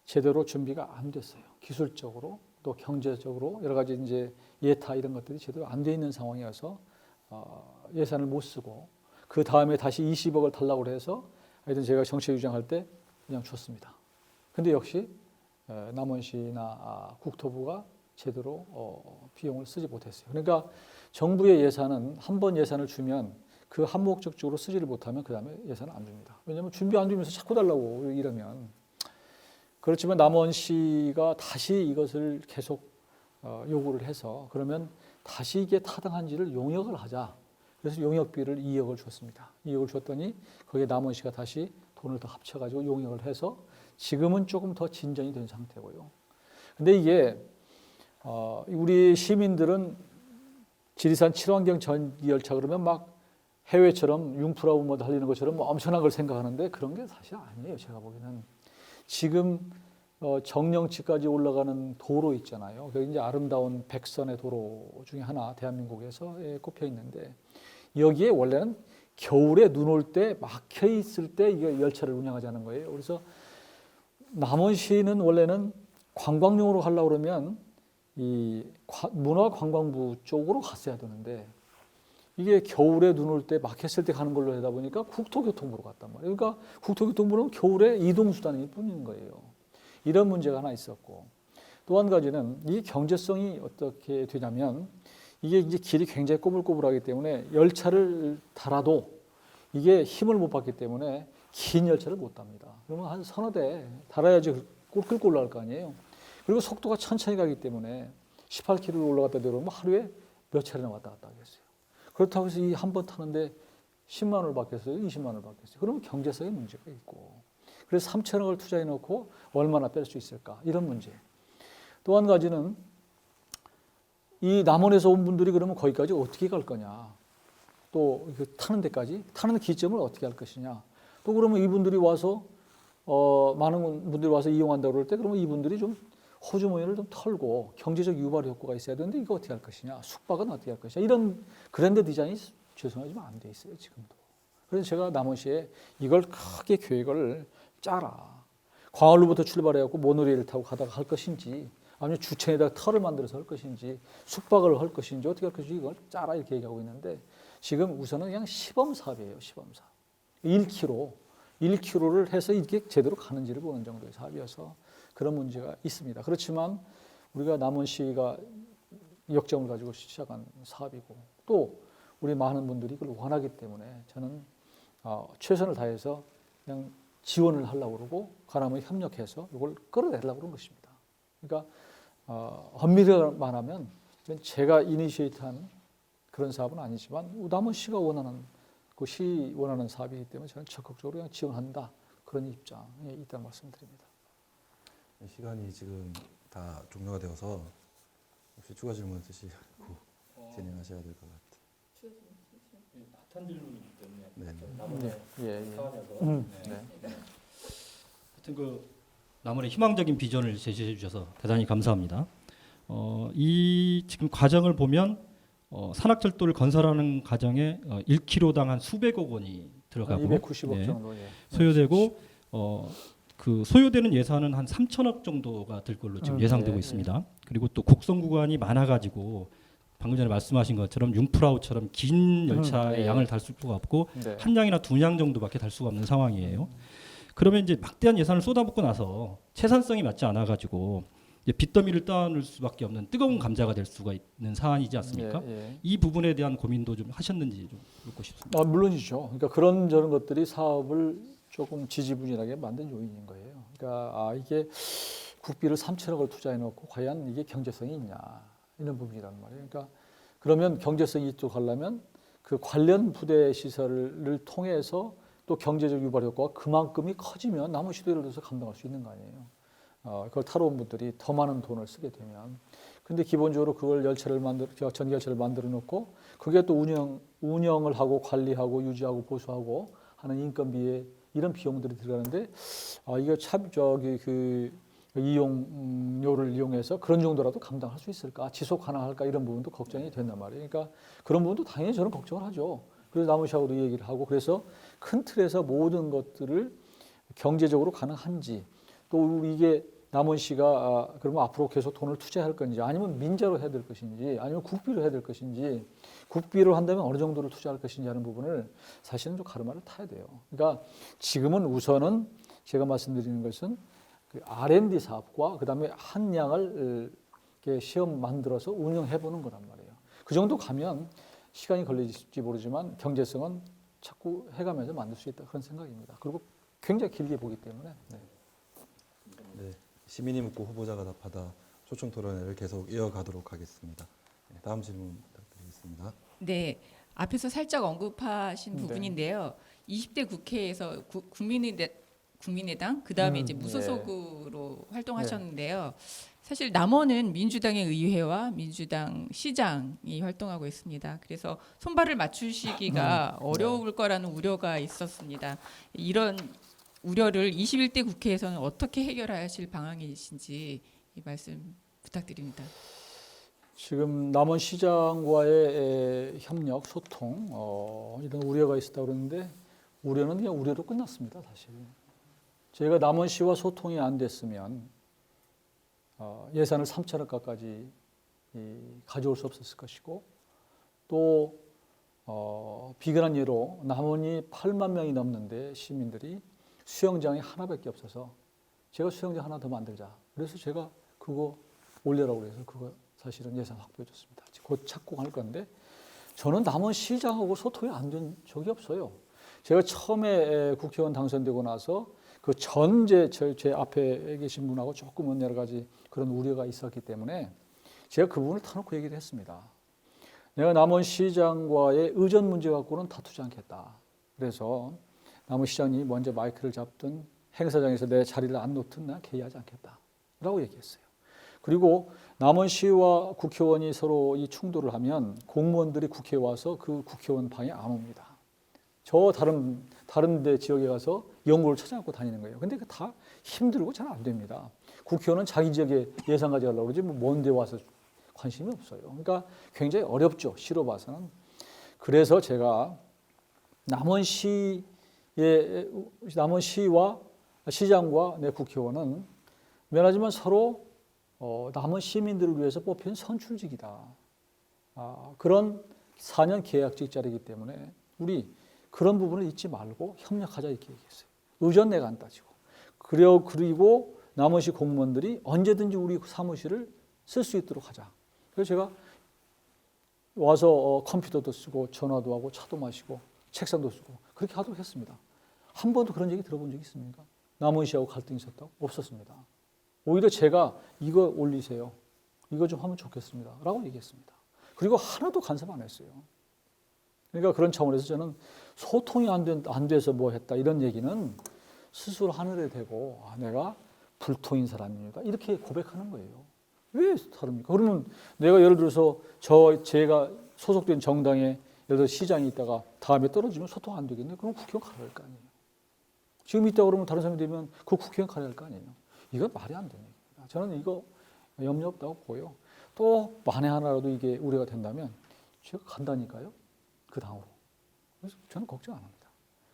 제대로 준비가 안 됐어요. 기술적으로 또 경제적으로 여러 가지 이제 예타 이런 것들이 제대로 안 돼 있는 상황이어서 예산을 못 쓰고 그 다음에 다시 20억을 달라고 해서 하여튼 제가 정책 유장할 때 그냥 줬습니다. 근데 역시 남원시나 국토부가 제대로 비용을 쓰지 못했어요. 그러니까 정부의 예산은 한 번 예산을 주면 그 한 목적적으로 쓰지를 못하면 그 다음에 예산을 안 줍니다. 왜냐하면 준비 안 주면서 자꾸 달라고 이러면 그렇지만 남원시가 다시 이것을 계속 요구를 해서 그러면 다시 이게 타당한지를 용역을 하자. 그래서 용역비를 2억을 줬습니다. 2억을 줬더니 거기에 남원시가 다시 돈을 더 합쳐가지고 용역을 해서 지금은 조금 더 진전이 된 상태고요. 근데 이게 우리 시민들은 지리산 친환경 전기열차 그러면 막 해외처럼 융프라우 뭐 달리는 것처럼 뭐 엄청난 걸 생각하는데 그런 게 사실 아니에요. 제가 보기에는 지금 정령치까지 올라가는 도로 있잖아요. 그게 이제 아름다운 백선의 도로 중에 하나 대한민국에서 꼽혀 있는데 여기에 원래는 겨울에 눈 올 때 막혀 있을 때 이게 열차를 운행하자는 거예요. 그래서 남원시는 원래는 관광용으로 하려고 그러면 이 문화관광부 쪽으로 갔어야 되는데 이게 겨울에 눈 올 때 막혔을 때 가는 걸로 하다 보니까 국토교통부로 갔단 말이에요. 그러니까 국토교통부는 겨울에 이동수단일 뿐인 거예요. 이런 문제가 하나 있었고 또 한 가지는 이 경제성이 어떻게 되냐면 이게 이제 길이 굉장히 꼬불꼬불하기 때문에 열차를 달아도 이게 힘을 못 받기 때문에 긴 열차를 못 답니다. 그러면 한 서너 대 달아야지 끌고 올라갈 거 아니에요. 그리고 속도가 천천히 가기 때문에 18km를 올라갔다 내려오면 하루에 몇 차례나 왔다 갔다 하겠어요. 그렇다고 해서 이 한 번 타는데 10만 원을 받겠어요? 20만 원을 받겠어요? 그러면 경제성에 문제가 있고. 그래서 3천억을 투자해 놓고 얼마나 뺄 수 있을까? 이런 문제. 또 한 가지는 이 남원에서 온 분들이 그러면 거기까지 어떻게 갈 거냐? 또 타는 데까지 타는 기점을 어떻게 할 것이냐? 또 그러면 이분들이 와서 많은 분들이 와서 이용한다고 그럴 때 그러면 이분들이 좀 호주머니를 좀 털고 경제적 유발 효과가 있어야 되는데 이거 어떻게 할 것이냐? 숙박은 어떻게 할 것이냐? 이런 그랜드 디자인이 죄송하지만 안 돼 있어요, 지금도. 그래서 제가 남원시에 이걸 크게 계획을 짜라. 광안루부터 출발해갖고 모노레일을 타고 가다가 할 것인지, 아니면 주천에다가 터를 만들어서 할 것인지, 숙박을 할 것인지, 어떻게 할 것인지 이걸 짜라 이렇게 얘기하고 있는데 지금 우선은 그냥 시범 사업이에요, 시범 사업. 1km를 해서 이게 제대로 가는지를 보는 정도의 사업이어서 그런 문제가 있습니다. 그렇지만 우리가 남원시가 역점을 가지고 시작한 사업이고 또 우리 많은 분들이 이걸 원하기 때문에 저는 최선을 다해서 그냥 지원을 하려고 그러고 가람을 협력해서 이걸 끌어내려고 그런 것입니다. 그러니까 엄밀히 말하면 제가 이니시에이트한 그런 사업은 아니지만 남원시가 원하는 그 시 원하는 사업이기 때문에 저는 적극적으로 그냥 지원한다 그런 입장에 있다는 말씀드립니다. 시간이 지금 다 종료가 되어서 혹시 추가 질문 있으시고 진행하셔야 될 것 같아요. 핫한 질문이기 때문에 네. 하여튼 그 남원의 희망적인 비전을 제시해 주셔서 대단히 감사합니다. 이 지금 과정을 보면 산악철도를 건설하는 과정에 1km당 한 수백억 원이 들어가고 290억 정도 소요되고 그 소요되는 예산은 한 3천억 정도가 들 걸로 지금 예상되고 있습니다. 그리고 또 곡선 구간이 많아가지고 방금 전에 말씀하신 것처럼 융프라우처럼 긴 열차의 양을 달 수가 없고 한 량이나 두 량 정도밖에 달 수가 없는 상황이에요. 그러면 이제 막대한 예산을 쏟아붓고 나서 채산성이 맞지 않아가지고 이제 빚더미를 떠안을 수밖에 없는 뜨거운 감자가 될 수가 있는 사안이지 않습니까? 이 부분에 대한 고민도 좀 하셨는지 좀 묻고 싶습니다. 물론이죠. 그러니까 그런 저런 것들이 사업을 조금 지지부진하게 만든 요인인 거예요. 그러니까 이게 국비를 3천억을 투자해놓고 과연 이게 경제성이 있냐 이런 부분이란 말이에요. 그러니까 그러면 경제성이 있도록 하려면 그 관련 부대 시설을 통해서 또 경제적 유발 효과가 그만큼이 커지면 남원시도 예를 들어서 감당할 수 있는 거 아니에요. 그걸 타러 온 분들이 더 많은 돈을 쓰게 되면. 근데 기본적으로 그걸 전기열차를 만들어 놓고 그게 또 운영을 하고 관리하고 유지하고 보수하고 하는 인건비에 이런 비용들이 들어가는데 이거 참 그 이용료를 이용해서 그런 정도라도 감당할 수 있을까? 지속 가능할까? 이런 부분도 걱정이 된단 말이에요. 그러니까 그런 부분도 당연히 저는 걱정을 하죠. 그래서 남원시하고도 얘기를 하고 그래서 큰 틀에서 모든 것들을 경제적으로 가능한지 또 이게 남원시가 그러면 앞으로 계속 돈을 투자할 건지 아니면 민자로 해야 될 것인지 아니면 국비로 해야 될 것인지 국비로 한다면 어느 정도를 투자할 것인지 하는 부분을 사실은 좀 가르마를 타야 돼요. 그러니까 지금은 우선은 제가 말씀드리는 것은 그 R&D 사업과 그다음에 한 양을 이렇게 시험 만들어서 운영해 보는 거란 말이에요. 그 정도 가면 시간이 걸릴지 모르지만 경제성은 자꾸 해가면서 만들 수 있다 그런 생각입니다. 그리고 굉장히 길게 보기 때문에. 네, 시민이 묻고 후보자가 답하다 초청 토론회를 계속 이어가도록 하겠습니다. 다음 질문 부탁드리겠습니다. 네, 앞에서 살짝 언급하신 부분인데요. 20대 국회에서 국민의당 그다음에 이제 무소속으로 활동하셨는데요. 사실 남원은 민주당의 의회와 민주당 시장이 활동하고 있습니다. 그래서 손발을 맞추시기가 어려울 거라는 우려가 있었습니다. 이런 우려를 21대 국회에서는 어떻게 해결하실 방안이신지 이 말씀 부탁드립니다. 지금 남원시장과의 협력, 소통 이런 우려가 있었다고 그러는데 우려는 그냥 우려로 끝났습니다. 사실 저희가 남원시와 소통이 안 됐으면 예산을 3천억까지 가져올 수 없었을 것이고 또 비근한 예로 남원이 8만 명이 넘는데 시민들이 수영장이 하나밖에 없어서 제가 수영장 하나 더 만들자. 그래서 제가 그거 올려라고 그래서 그거 사실은 예산 확보해 줬습니다. 곧 착공할 건데 저는 남원시장하고 소통이 안 된 적이 없어요. 제가 처음에 국회의원 당선되고 나서 그 전제 제 앞에 계신 분하고 조금은 여러 가지 그런 우려가 있었기 때문에 제가 그 부분을 터놓고 얘기를 했습니다. 내가 남원시장과의 의전 문제 갖고는 다투지 않겠다. 그래서 남원시장이 먼저 마이크를 잡든 행사장에서 내 자리를 안 놓든 난 개의하지 않겠다라고 얘기했어요. 그리고 남원시와 국회의원이 서로 이 충돌을 하면 공무원들이 국회에 와서 그 국회의원 방에 안 옵니다. 저 다른 데 지역에 가서 연구를 찾아갖고 다니는 거예요. 근데 그 다 힘들고 잘 안 됩니다. 국회의원은 자기 지역에 예산 가져가려고 그러지 먼 데 와서 관심이 없어요. 그러니까 굉장히 어렵죠. 시로 봐서는. 그래서 제가 남원시와 시장과 내 국회의원은 미안하지만 서로 남원 시민들을 위해서 뽑힌 선출직이다. 그런 4년 계약직자이기 때문에 우리 그런 부분을 잊지 말고 협력하자 이렇게 얘기했어요. 의전 내가 안 따지고. 그리고 남원시 공무원들이 언제든지 우리 사무실을 쓸 수 있도록 하자. 그래서 제가 와서 컴퓨터도 쓰고 전화도 하고 차도 마시고 책상도 쓰고 그렇게 하도록 했습니다. 한 번도 그런 얘기 들어본 적 있습니까? 남원시하고 갈등이 있었다고? 없었습니다. 오히려 제가 이거 올리세요. 이거 좀 하면 좋겠습니다. 라고 얘기했습니다. 그리고 하나도 간섭 안 했어요. 그러니까 그런 차원에서 저는 소통이 안 돼서 뭐 했다 이런 얘기는 스스로 하늘에 대고 내가 불통인 사람입니다. 이렇게 고백하는 거예요. 왜 다릅니까? 그러면 내가 예를 들어서 제가 소속된 정당에 예를 들어 시장이 있다가 다음에 떨어지면 소통 안 되겠네. 그럼 국회의원 가야 할 거 아니에요. 지금 있다 그러면 다른 사람이 되면 그 국회의원 가야 할 거 아니에요. 이건 말이 안 됩니다. 저는 이거 염려 없다고 보고요. 또 만에 하나라도 이게 우려가 된다면 제가 간다니까요. 그 당으로. 그래서 저는 걱정 안 합니다.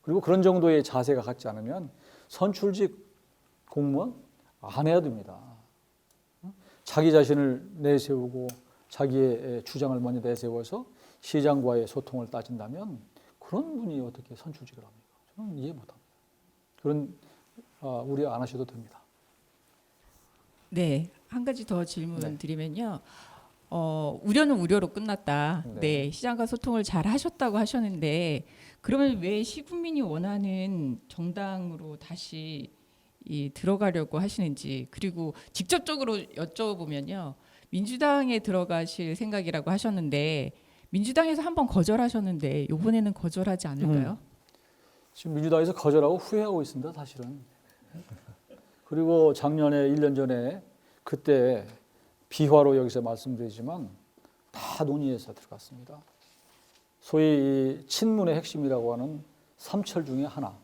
그리고 그런 정도의 자세가 갖지 않으면 선출직 공무원 안 해야 됩니다. 자기 자신을 내세우고 자기의 주장을 먼저 내세워서 시장과의 소통을 따진다면 그런 분이 어떻게 선출직을 합니까? 저는 이해 못합니다. 그런 우려 안 하셔도 됩니다. 네, 한 가지 더 질문 네. 드리면요. 우려는 우려로 끝났다. 네. 네, 시장과 소통을 잘 하셨다고 하셨는데 그러면 왜 시국민이 원하는 정당으로 다시 들어가려고 하시는지 그리고 직접적으로 여쭤보면요. 민주당에 들어가실 생각이라고 하셨는데 민주당에서 한번 거절하셨는데 이번에는 거절하지 않을까요? 지금 민주당에서 거절하고 후회하고 있습니다. 사실은. 그리고 작년에 1년 전에 그때 비화로 여기서 말씀드리지만 다 논의해서 들어갔습니다. 소위 이 친문의 핵심이라고 하는 삼철 중에 하나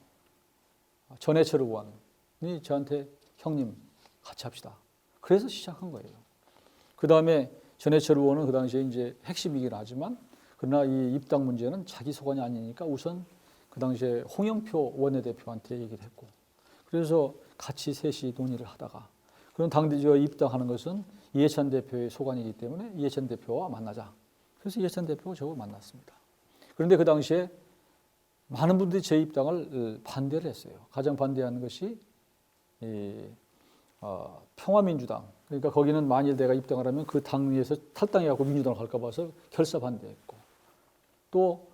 전해철 의원이 저한테 형님 같이 합시다. 그래서 시작한 거예요. 그 다음에 전해철 의원은 그 당시에 이제 핵심이긴 하지만 그러나 이 입당 문제는 자기 소관이 아니니까 우선 그 당시에 홍영표 원내대표한테 얘기를 했고 그래서 같이 셋이 논의를 하다가 그런 당대표 입당하는 것은 이해찬 대표의 소관이기 때문에 이해찬 대표와 만나자. 그래서 이해찬 대표가 저를 만났습니다. 그런데 그 당시에 많은 분들이 제 입당을 반대를 했어요. 가장 반대하는 것이 평화민주당. 그러니까 거기는 만일 내가 입당을 하면 그 당에서 탈당해갖고 민주당을 갈까 봐서 결사 반대했고 또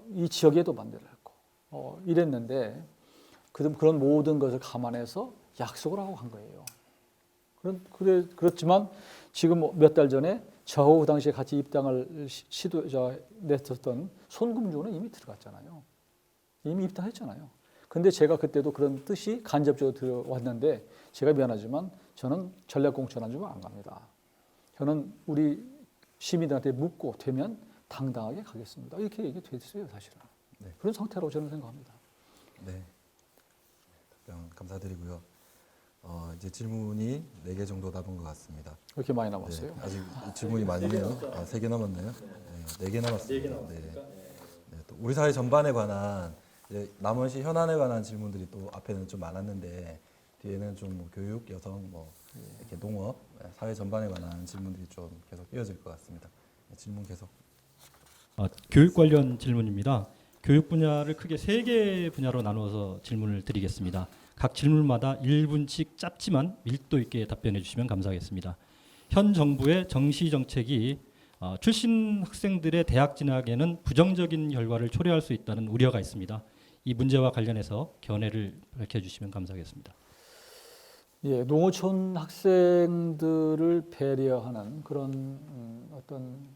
이 지역에도 반대를 했고 이랬는데 그런 모든 것을 감안해서 약속을 하고 간 거예요. 그렇지만 지금 몇 달 전에 저하고 그 당시에 같이 입당을 냈었던 손금주는 이미 들어갔잖아요. 이미 입당했잖아요. 근데 제가 그때도 그런 뜻이 간접적으로 들어왔는데 제가 미안하지만 저는 전략공천한 주면 안 갑니다. 저는 우리 시민들한테 묻고 되면 당당하게 가겠습니다. 이렇게 얘기됐어요, 사실은. 네. 그런 상태라고 저는 생각합니다. 네. 답변 감사드리고요. 이제 질문이 4개 정도 남은 것 같습니다. 그렇게 많이 남았어요. 네, 아직 질문이 많네요. 3개 남았나요? 네, 4개 남았습니다. 네. 네, 또 우리 사회 전반에 관한 이제 남원시 현안에 관한 질문들이 또 앞에는 좀 많았는데 뒤에는 좀 뭐 교육, 여성, 뭐 이렇게 농업, 사회 전반에 관한 질문들이 좀 계속 이어질 것 같습니다. 네, 질문 계속. 교육 관련 질문입니다. 교육 분야를 크게 3개 분야로 나누어서 질문을 드리겠습니다. 각 질문마다 1분씩 짧지만 밀도 있게 답변해 주시면 감사하겠습니다. 현 정부의 정시 정책이 출신 학생들의 대학 진학에는 부정적인 결과를 초래할 수 있다는 우려가 있습니다. 이 문제와 관련해서 견해를 밝혀주시면 감사하겠습니다. 예, 농어촌 학생들을 배려하는 그런 어떤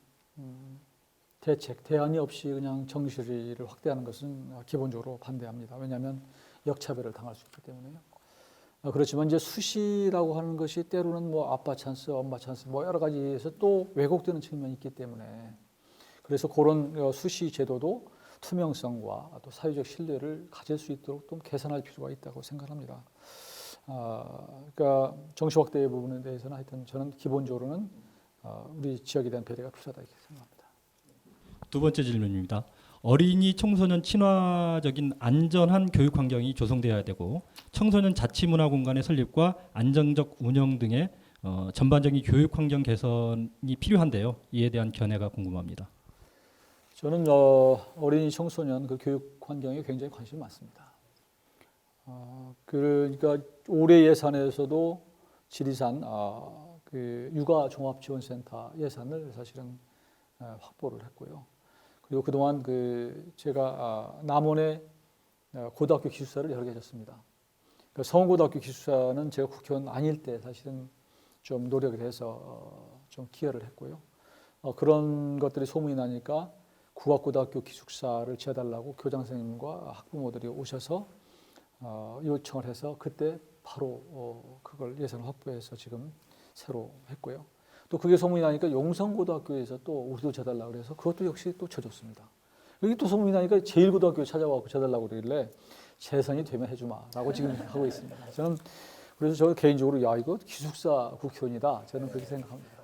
대책, 대안이 없이 그냥 정시를 확대하는 것은 기본적으로 반대합니다. 왜냐하면 역차별을 당할 수 있기 때문에요. 그렇지만 이제 수시라고 하는 것이 때로는 뭐 아빠 찬스, 엄마 찬스 뭐 여러 가지에서 또 왜곡되는 측면이 있기 때문에 그래서 그런 수시 제도도 투명성과 또 사회적 신뢰를 가질 수 있도록 좀 개선할 필요가 있다고 생각합니다. 그러니까 정시 확대 부분에 대해서는 하여튼 저는 기본적으로는 우리 지역에 대한 배려가 필요하다 이렇게 생각합니다. 두 번째 질문입니다. 어린이 청소년 친화적인 안전한 교육 환경이 조성되어야 되고 청소년 자치문화 공간의 설립과 안정적 운영 등의 전반적인 교육 환경 개선이 필요한데요. 이에 대한 견해가 궁금합니다. 저는 어린이 청소년 그 교육 환경에 굉장히 관심이 많습니다. 그러니까 올해 예산에서도 지리산 그 육아종합지원센터 예산을 사실은 확보를 했고요. 그리고 그동안 제가 남원에 고등학교 기숙사를 여러 개 졌습니다. 그러니까 서원고등학교 기숙사는 제가 국회의원 아닐 때 사실은 좀 노력을 해서 좀 기여를 했고요. 그런 것들이 소문이 나니까 국악고등학교 기숙사를 지어달라고 교장 선생님과 학부모들이 오셔서 요청을 해서 그때 바로 그걸 예산을 확보해서 지금 새로 했고요. 또 그게 소문이 나니까 용성고등학교에서 또 우리도 져달라고 그래서 그것도 역시 또 져줬습니다. 여기 또 소문이 나니까 제1고등학교 찾아와서 져달라고 그러길래 재선이 되면 해주마라고 지금 하고 있습니다. 저는 그래서 저 개인적으로 야 이거 기숙사 국회의원이다 저는 그렇게 생각합니다.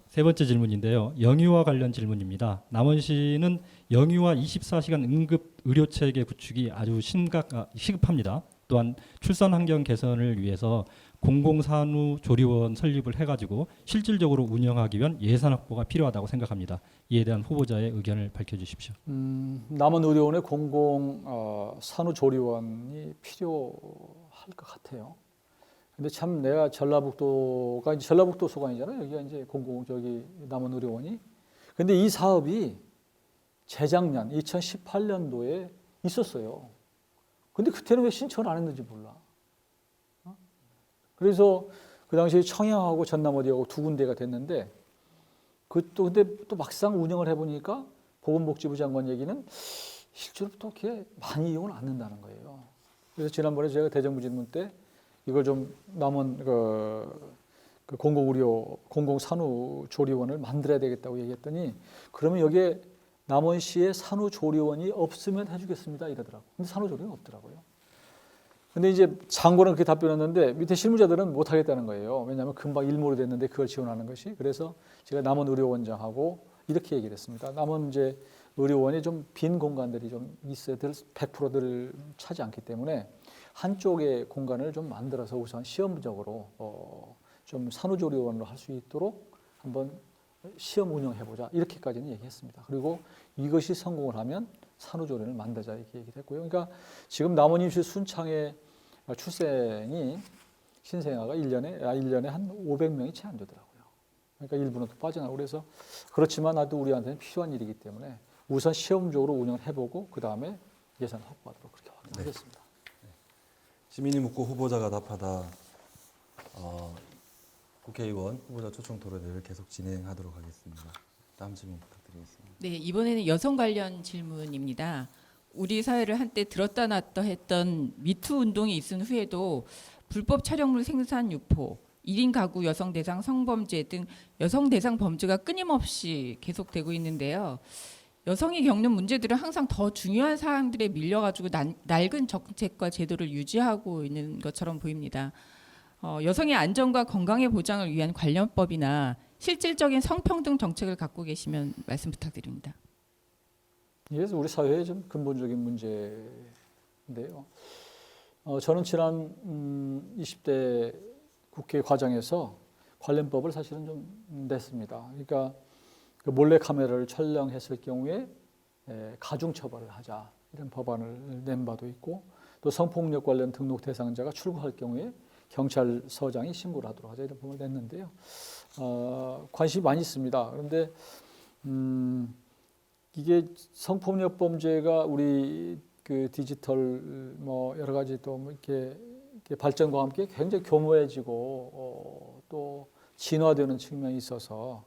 세 번째 질문인데요. 영유아 관련 질문입니다. 남원시는 영유아 24시간 응급 의료 체계 구축이 아주 시급합니다. 또한 출산 환경 개선을 위해서 공공산후조리원 설립을 해가지고 실질적으로 운영하기 위한 예산 확보가 필요하다고 생각합니다. 이에 대한 후보자의 의견을 밝혀주십시오. 남원의료원의 공공산후조리원이 필요할 것 같아요. 근데 참 내가 전라북도가 이제 전라북도 소관이잖아요. 여기가 이제 남원의료원이. 근데 이 사업이 재작년 2018년도에 있었어요. 근데 그때는 왜 신청을 안 했는지 몰라. 그래서 그 당시에 청양하고 전남 어디하고 두 군데가 됐는데 근데 또 막상 운영을 해보니까 보건복지부 장관 얘기는 실제로 또 그렇게 많이 이용을 안 한다는 거예요. 그래서 지난번에 제가 대정부 질문 때 이걸 좀 남원 그 공공산후조리원을 만들어야 되겠다고 얘기했더니 그러면 여기에 남원시에 산후조리원이 없으면 해주겠습니다 이러더라고요. 근데 산후조리원이 없더라고요. 근데 이제 장관은 그렇게 답변했는데 밑에 실무자들은 못 하겠다는 거예요. 왜냐하면 금방 일몰이 됐는데 그걸 지원하는 것이. 그래서 제가 남원 의료원장하고 이렇게 얘기를 했습니다. 남원 이제 의료원이 좀 빈 공간들이 좀 있어야 될 100%를 차지 않기 때문에 한쪽의 공간을 좀 만들어서 우선 시험적으로 좀 산후조리원으로 할 수 있도록 한번 시험 운영해보자 이렇게까지는 얘기했습니다. 그리고 이것이 성공을 하면 산후조리원을 만들자 이렇게 얘기를 했고요. 그러니까 지금 남원 임시 순창의 출생이 신생아가 1년에 한 500명이 채 안 되더라고요. 그러니까 일부는 또 빠져나가고 그래서 그렇지만 나도 우리한테는 필요한 일이기 때문에 우선 시험적으로 운영을 해보고 그 다음에 예산 확보하도록 그렇게 하겠습니다. 시민이 묻고 후보자가 답하다. 국회의원 후보자 초청 토론회를 계속 진행하도록 하겠습니다. 다음 질문 부탁드리겠습니다. 네, 이번에는 여성 관련 질문입니다. 우리 사회를 한때 들었다 놨다 했던 미투 운동이 있은 후에도 불법 촬영물 생산 유포, 1인 가구 여성 대상 성범죄 등 여성 대상 범죄가 끊임없이 계속되고 있는데요. 여성이 겪는 문제들은 항상 더 중요한 사항들에 밀려가지고 낡은 정책과 제도를 유지하고 있는 것처럼 보입니다. 여성의 안전과 건강의 보장을 위한 관련법이나 실질적인 성평등 정책을 갖고 계시면 말씀 부탁드립니다. 이게 우리 사회의 좀 근본적인 문제인데요. 저는 지난 20대 국회 과정에서 관련법을 사실은 좀 냈습니다. 그러니까 그 몰래 카메라를 촬영했을 경우에 가중 처벌을 하자 이런 법안을 낸 바도 있고 또 성폭력 관련 등록 대상자가 출국할 경우에 경찰서장이 신고를 하도록 하자 이런 법을 냈는데요. 관심이 많이 있습니다. 그런데 이게 성폭력 범죄가 우리 그 디지털 뭐 여러 가지 또 뭐 이렇게 발전과 함께 굉장히 교모해지고 또 진화되는 측면이 있어서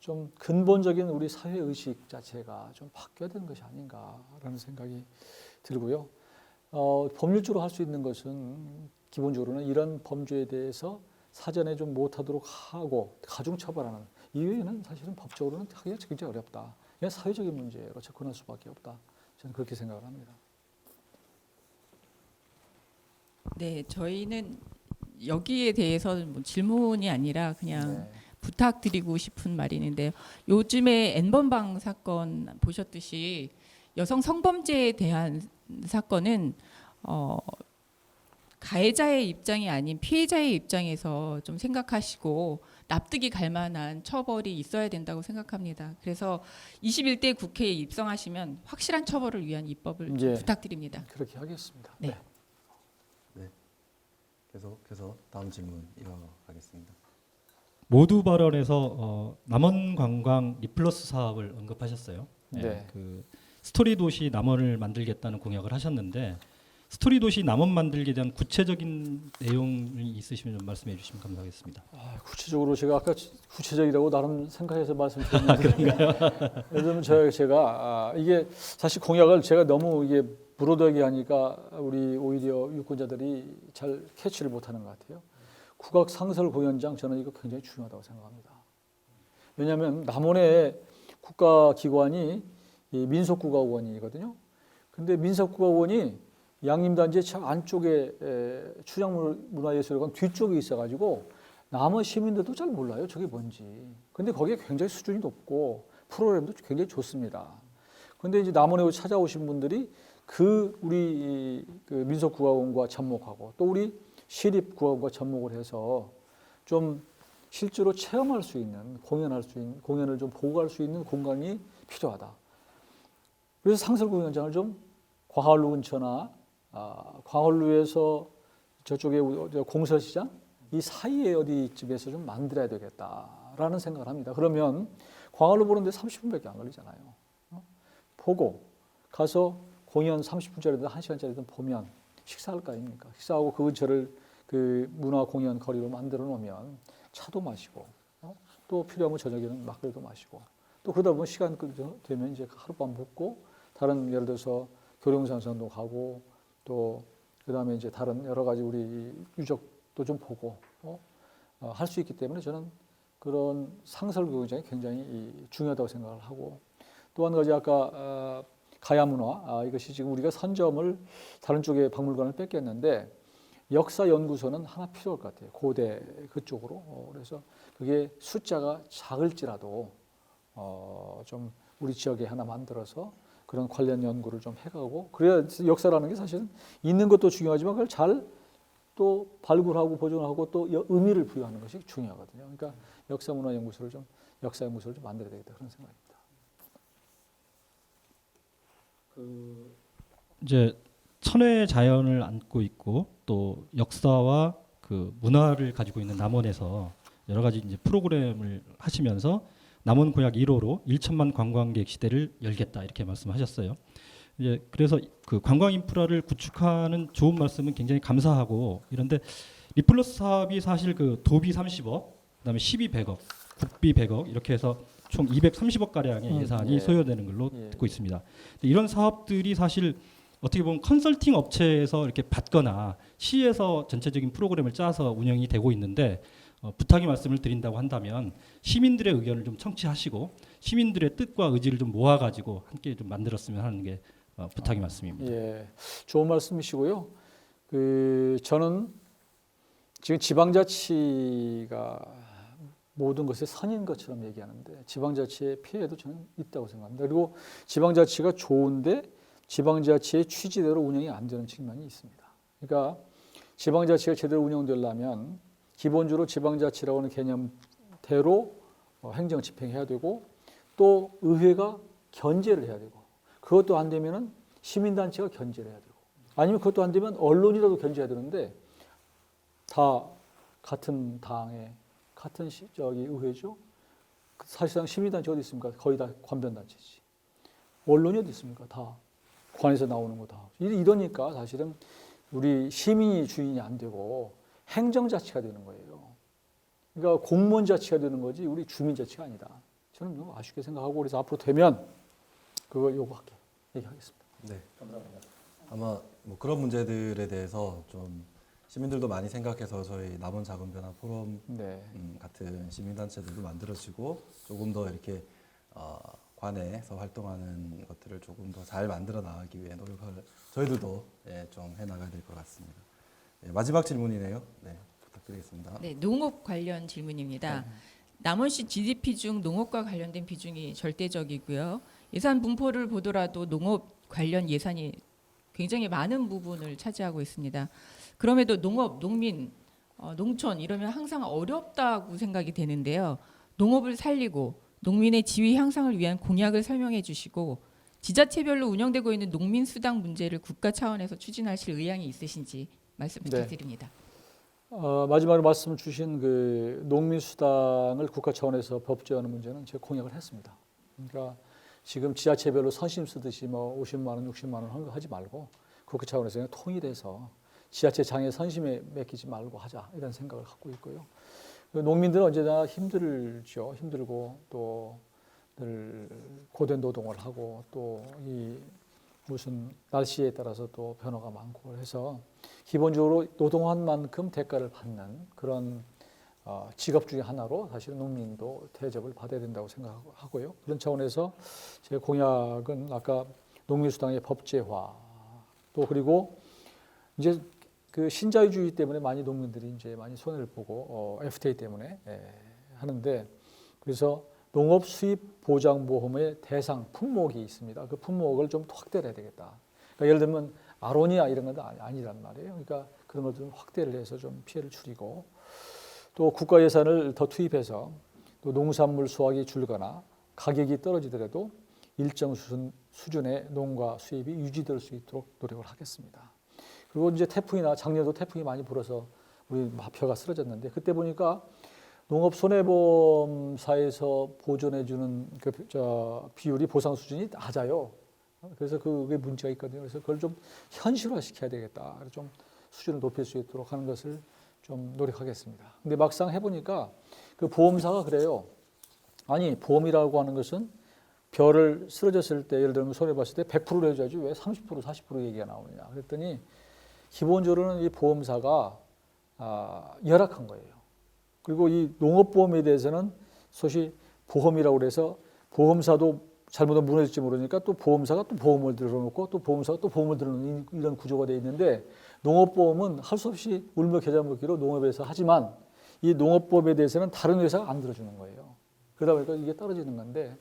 좀 근본적인 우리 사회 의식 자체가 좀 바뀌어야 되는 것이 아닌가라는 생각이 들고요. 법률적으로 할 수 있는 것은 기본적으로는 이런 범죄에 대해서 사전에 좀 못하도록 하고 가중처벌하는 이외에는 사실은 법적으로는 하기가 굉장히 어렵다. 그냥 사회적인 문제로 접근할 수밖에 없다. 저는 그렇게 생각을 합니다. 네, 저희는 여기에 대해서 뭐 질문이 아니라 그냥 네. 부탁드리고 싶은 말이 있는데 요즘에 N번방 사건 보셨듯이 여성 성범죄에 대한 사건은 가해자의 입장이 아닌 피해자의 입장에서 좀 생각하시고 납득이 갈 만한 처벌이 있어야 된다고 생각합니다. 그래서 21대 국회에 입성하시면 확실한 처벌을 위한 입법을 좀 예. 부탁드립니다. 그렇게 하겠습니다. 네. 계속해서 다음 질문 이어가겠습니다. 모두 발언에서 남원관광 리플러스 사업을 언급하셨어요. 네. 그 스토리 도시 남원을 만들겠다는 공약을 하셨는데 스토리 도시 남원 만들기에 대한 구체적인 내용이 있으시면 좀 말씀해 주시면 감사하겠습니다. 구체적으로 제가 아까 구체적이라고 나름 생각해서 말씀드렸는데 예를 들면 제가 이게 사실 공약을 제가 너무 이게 무로하게 하니까 우리 오히려 유권자들이 잘 캐치를 못하는 것 같아요. 국악 상설 공연장 저는 이거 굉장히 중요하다고 생각합니다. 왜냐하면 남원의 국가기관이 이 민속국가원이거든요. 근데 민속국가원이 양림단지 안쪽에 추장문화예술관 뒤쪽에 있어가지고 남원 시민들도 잘 몰라요. 저게 뭔지. 근데 거기에 굉장히 수준이 높고 프로그램도 굉장히 좋습니다. 근데 이제 남원에 찾아오신 분들이 우리 그 민속국가원과 접목하고 또 우리 시립국가원과 접목을 해서 좀 실제로 체험할 수 있는 공연을 좀 보고 갈 수 있는 공간이 필요하다. 그래서 상설공연장을 좀 광활루 근처나 광활루에서 저쪽에 공설시장 이 사이에 어디쯤에서 좀 만들어야 되겠다라는 생각을 합니다. 그러면 광활루 보는데 30분밖에 안 걸리잖아요. 보고 가서 공연 30분짜리든 1시간짜리든 보면 식사할 거 아닙니까? 식사하고 그 근처를 그 문화 공연 거리로 만들어 놓으면 차도 마시고 또 필요하면 저녁에는 막걸리도 마시고 또 그러다 보면 시간 되면 이제 하룻밤 묵고 다른 예를 들어서 교룡산성도 가고 또 그다음에 이제 다른 여러 가지 우리 유적도 좀 보고 할 수 있기 때문에 저는 그런 상설공연장이 굉장히 중요하다고 생각을 하고 또 한 가지 아까 가야문화 이것이 지금 우리가 선점을 다른 쪽에 박물관을 뺏겼는데 역사연구소는 하나 필요할 것 같아요. 고대 그쪽으로. 그래서 그게 숫자가 작을지라도 좀 우리 지역에 하나 만들어서 그런 관련 연구를 좀 해가고 그래야 역사라는 게 사실은 있는 것도 중요하지만 그걸 잘 또 발굴하고 보존하고 또 의미를 부여하는 것이 중요하거든요. 그러니까 역사연구소를 좀 만들어야 되겠다 그런 생각입니다. 이제 천혜의 자연을 안고 있고 또 역사와 그 문화를 가지고 있는 남원에서 여러 가지 이제 프로그램을 하시면서 남원 공약 1호로 1천만 관광객 시대를 열겠다 이렇게 말씀하셨어요. 이제 그래서 그 관광 인프라를 구축하는 좋은 말씀은 굉장히 감사하고 이런데 리플러스 사업이 사실 그 도비 30억, 그다음에 시비 100억, 국비 100억 이렇게 해서 총 230억 가량의 예산이 예. 소요되는 걸로 예. 듣고 있습니다. 이런 사업들이 사실 어떻게 보면 컨설팅 업체에서 이렇게 받거나 시에서 전체적인 프로그램을 짜서 운영이 되고 있는데 부탁의 말씀을 드린다고 한다면 시민들의 의견을 좀 청취하시고 시민들의 뜻과 의지를 좀 모아가지고 함께 좀 만들었으면 하는 게 부탁의 말씀입니다. 예, 좋은 말씀이시고요. 저는 지금 지방자치가 모든 것의 선인 것처럼 얘기하는데 지방자치의 피해도 저는 있다고 생각합니다. 그리고 지방자치가 좋은데 지방자치의 취지대로 운영이 안 되는 측면이 있습니다. 그러니까 지방자치가 제대로 운영되려면 기본적으로 지방자치라고 하는 개념대로 행정 집행해야 되고 또 의회가 견제를 해야 되고 그것도 안 되면은 시민단체가 견제를 해야 되고 아니면 그것도 안 되면 언론이라도 견제해야 되는데 다 같은 당의 같은 저기 의회죠. 사실상 시민단체 어디 있습니까? 거의 다 관변단체지. 언론이 어디 있습니까? 다 관에서 나오는 거 다. 이러니까 사실은 우리 시민이 주인이 안 되고 행정자치가 되는 거예요. 그러니까 공무원자치가 되는 거지 우리 주민자치가 아니다. 저는 너무 아쉽게 생각하고 그래서 앞으로 되면 그거 요구할게 얘기하겠습니다. 네. 감사합니다. 아마 뭐 그런 문제들에 대해서 좀 시민들도 많이 생각해서 저희 남원 작은 변화 포럼 네. 같은 시민단체들도 만들어지고 조금 더 이렇게 관에서 활동하는 것들을 조금 더 잘 만들어 나가기 위해 노력을 저희들도 좀 해나가야 될 것 같습니다. 마지막 질문이네요. 네, 부탁드리겠습니다. 네, 농업 관련 질문입니다. 남원시 GDP 중 농업과 관련된 비중이 절대적이고요. 예산 분포를 보더라도 농업 관련 예산이 굉장히 많은 부분을 차지하고 있습니다. 그럼에도 농업, 농민, 농촌 이러면 항상 어렵다고 생각이 되는데요. 농업을 살리고 농민의 지위 향상을 위한 공약을 설명해 주시고 지자체별로 운영되고 있는 농민 수당 문제를 국가 차원에서 추진하실 의향이 있으신지 말씀 부탁드립니다. 마지막으로 말씀 주신 그 농민 수당을 국가 차원에서 법제화하는 문제는 제가 공약을 했습니다. 그러니까 지금 지자체별로 선심 쓰듯이 뭐 50만 원, 60만 원 하지 말고 국가 차원에서 그냥 통일해서 지자체 장애 선심에 맡기지 말고 하자 이런 생각을 갖고 있고요. 농민들은 언제나 힘들죠. 힘들고 또 늘 고된 노동을 하고 또 이 무슨 날씨에 따라서 또 변화가 많고 해서 기본적으로 노동한 만큼 대가를 받는 그런 직업 중에 하나로 사실은 농민도 대접을 받아야 된다고 생각하고요. 그런 차원에서 제 공약은 아까 농민수당의 법제화 또 그리고 이제 그 신자유주의 때문에 많이 농민들이 이제 많이 손해를 보고 FTA 때문에 하는데 그래서 농업 수입 보장 보험의 대상 품목이 있습니다. 그 품목을 좀 확대를 해야 되겠다. 그러니까 예를 들면 아로니아 이런 건 아니란 말이에요. 그러니까 그런 걸 좀 확대를 해서 좀 피해를 줄이고 또 국가 예산을 더 투입해서 또 농산물 수확이 줄거나 가격이 떨어지더라도 일정 수준의 농가 수입이 유지될 수 있도록 노력을 하겠습니다. 그리고 이제 태풍이나 작년에도 태풍이 많이 불어서 우리 마표가 쓰러졌는데 그때 보니까 농업 손해보험사에서 보존해주는 그 비율이 보상 수준이 낮아요. 그래서 그게 문제가 있거든요. 그래서 그걸 좀 현실화시켜야 되겠다. 좀 수준을 높일 수 있도록 하는 것을 좀 노력하겠습니다. 근데 막상 해보니까 그 보험사가 그래요. 아니 보험이라고 하는 것은 별을 쓰러졌을 때 예를 들면 손해봤을 때 100%를 해줘야지 왜 30% 40% 얘기가 나오느냐. 그랬더니 기본적으로는 이 보험사가 열악한 거예요. 그리고 이 농업보험에 대해서는 소위 보험이라고 그래서 보험사도 잘못하면 무너질지 모르니까 또 보험사가 또 보험을 들어놓고 또 보험사가 또 보험을 들어놓는 이런 구조가 되어 있는데 농업보험은 할 수 없이 울며 겨자 먹기로 농업에서 하지만 이 농업보험에 대해서는 다른 회사가 안 들어주는 거예요. 그러다 보니까 이게 떨어지는 건데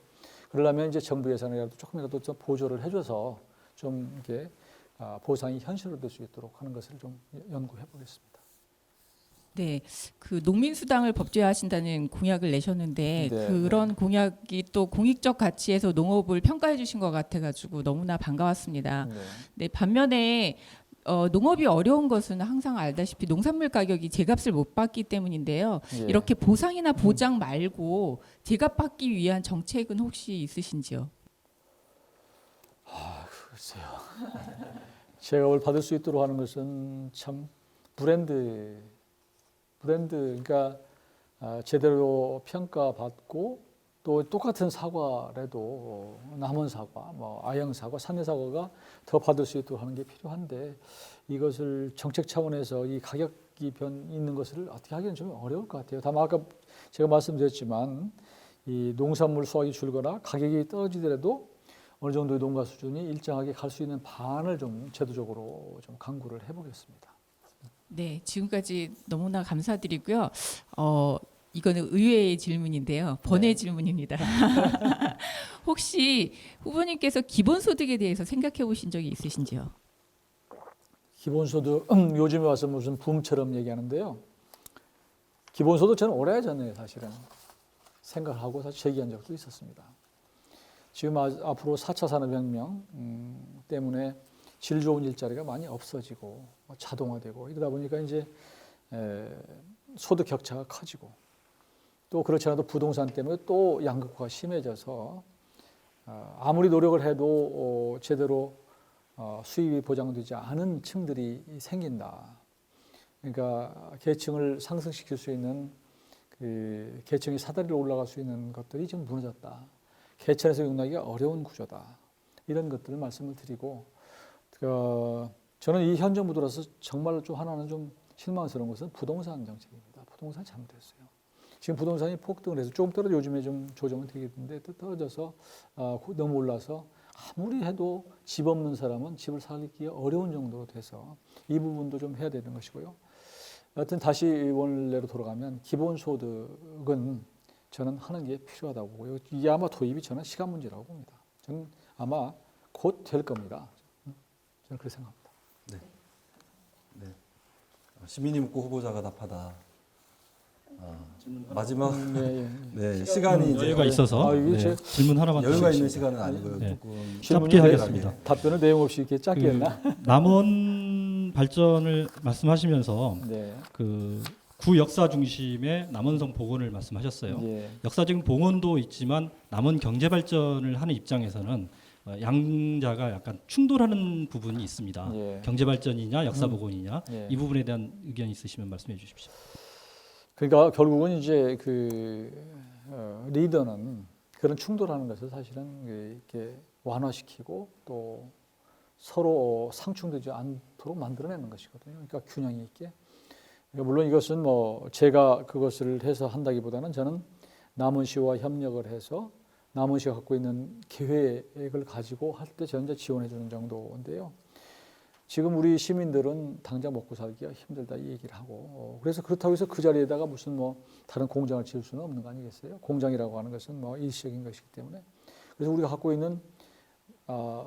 그러려면 이제 정부 예산이라도 조금이라도 좀 보조를 해줘서 좀 이렇게 보상이 현실화될 수 있도록 하는 것을 좀 연구해 보겠습니다. 네, 그 농민수당을 법제화하신다는 공약을 내셨는데 네, 그런 공약이 또 공익적 가치에서 농업을 평가해 주신 것 같아가지고 너무나 반가웠습니다. 네. 네, 반면에 농업이 어려운 것은 항상 알다시피 농산물 가격이 제값을 못 받기 때문인데요. 예. 이렇게 보상이나 보장 말고 제값 받기 위한 정책은 혹시 있으신지요? 글쎄요. 제값을 받을 수 있도록 하는 것은 참 브랜드 그러니까 제대로 평가받고 또 똑같은 사과라도 남원 사과, 뭐 아영 사과, 산내 사과가 더 받을 수 있도록 하는 게 필요한데 이것을 정책 차원에서 이 가격이 있는 것을 어떻게 하기는 좀 어려울 것 같아요. 다만 아까 제가 말씀드렸지만 이 농산물 수확이 줄거나 가격이 떨어지더라도 어느 정도의 농가 수준이 일정하게 갈 수 있는 방안을 좀 제도적으로 좀 강구를 해보겠습니다. 네, 지금까지 너무나 감사드리고요. 이거는 의외의 질문인데요. 번외 질문입니다. 혹시 후보님께서 기본소득에 대해서 생각해 보신 적이 있으신지요? 기본소득 요즘에 와서 무슨 붐처럼 얘기하는데요. 기본소득 저는 오래전에 사실은 생각을 하고 사실 제기한 적도 있었습니다. 지금 앞으로 4차 산업혁명 때문에 질 좋은 일자리가 많이 없어지고 자동화되고 이러다 보니까 이제 소득 격차가 커지고 또 그렇지 않아도 부동산 때문에 또 양극화가 심해져서 아무리 노력을 해도 제대로 수입이 보장되지 않은 층들이 생긴다. 그러니까 계층을 상승시킬 수 있는 그 계층이 사다리로 올라갈 수 있는 것들이 지금 무너졌다. 개천에서 용나기가 어려운 구조다. 이런 것들을 말씀을 드리고 저는 이 현 정부 들어서 정말 좀 하나는 좀 실망스러운 것은 부동산 정책입니다. 부동산이 잘못됐어요. 지금 부동산이 폭등을 해서 조금 떨어져 요즘에 좀 조정은 되겠는데 또 떨어져서 너무 올라서 아무리 해도 집 없는 사람은 집을 살기 어려운 정도로 돼서 이 부분도 좀 해야 되는 것이고요. 여하튼 다시 원래로 돌아가면 기본소득은 저는 하는 게 필요하다고 보고요. 이게 아마 도입이 저는 시간 문제라고 봅니다. 저는 아마 곧 될 겁니다. 저는 그렇게 생각합니다. 네. 시민이 묻고 후보자가 답하다. 마지막 네, 시간이 이제 여유가 있어서 이게 네, 질문 하나만 여유가 더 있는 주시겠습니다. 시간은 아니고요. 네. 조금 짧게 하겠습니다. 답변을 내용 없이 이렇게 짧게 했나? 남원 발전을 말씀하시면서 네. 그 구 역사 중심의 남원성 복원을 말씀하셨어요. 예. 역사적인 복원도 있지만 남원 경제 발전을 하는 입장에서는 양자가 약간 충돌하는 부분이 있습니다. 예. 경제 발전이냐 역사 복원이냐 예. 이 부분에 대한 의견 있으시면 말씀해 주십시오. 그러니까 결국은 이제 그 리더는 그런 충돌하는 것을 사실은 이렇게 완화시키고 또 서로 상충되지 않도록 만들어내는 것이거든요. 그러니까 균형이 있게. 그러니까 물론 이것은 뭐 제가 그것을 해서 한다기보다는 저는 남원시와 협력을 해서 남원시가 갖고 있는 계획을 가지고 할 때 저는 이제 지원해 주는 정도인데요. 지금 우리 시민들은 당장 먹고 살기가 힘들다 이 얘기를 하고 그래서 그렇다고 해서 그 자리에다가 무슨 뭐 다른 공장을 지을 수는 없는 거 아니겠어요? 공장이라고 하는 것은 뭐 일시적인 것이기 때문에 그래서 우리가 갖고 있는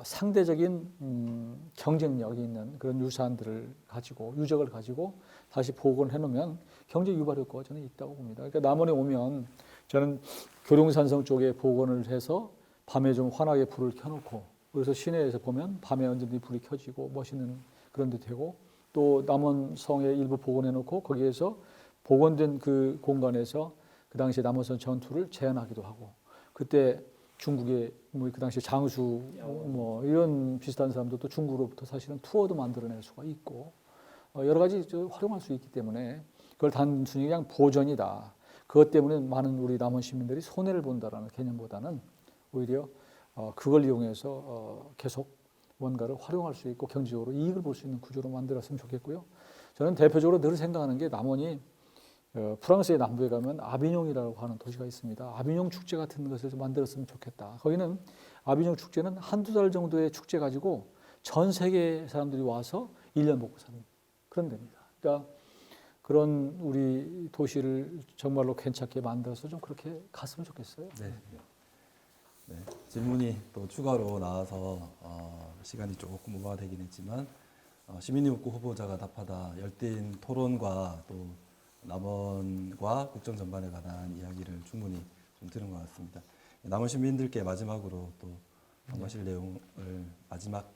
상대적인 경쟁력이 있는 그런 유산들을 가지고 유적을 가지고 다시 복원해 놓으면 경제 유발 효과가 저는 있다고 봅니다. 그러니까 남원에 오면 저는 교룡산성 쪽에 복원을 해서 밤에 좀 환하게 불을 켜놓고 그래서 시내에서 보면 밤에 언제든지 불이 켜지고 멋있는 그런 데 되고 또 남원성의 일부 복원해 놓고 거기에서 복원된 그 공간에서 그 당시에 남원성 전투를 재현하기도 하고 그때 중국의 뭐 그 당시에 장수 뭐 이런 비슷한 사람들도 중국으로부터 사실은 투어도 만들어낼 수가 있고 여러 가지 활용할 수 있기 때문에 그걸 단순히 그냥 보전이다. 그것 때문에 많은 우리 남원 시민들이 손해를 본다라는 개념보다는 오히려 그걸 이용해서 계속 뭔가를 활용할 수 있고 경제적으로 이익을 볼 수 있는 구조로 만들었으면 좋겠고요. 저는 대표적으로 늘 생각하는 게 남원이 프랑스의 남부에 가면 아비뇽이라고 하는 도시가 있습니다. 아비뇽 축제 같은 것을 좀 만들었으면 좋겠다. 거기는 아비뇽 축제는 한두 달 정도의 축제 가지고 전 세계 사람들이 와서 1년 먹고 사는 그런 데입니다. 그러니까 그런 우리 도시를 정말로 괜찮게 만들어서 좀 그렇게 갔으면 좋겠어요. 네. 네. 질문이 또 추가로 나와서 시간이 조금 오버가 되긴 했지만 시민이 묻고 후보자가 답하다 열띤 토론과 또 남원과 국정 전반에 관한 이야기를 충분히 좀 들은 것 같습니다. 남원 시민들께 마지막으로 또 하실 내용을 마지막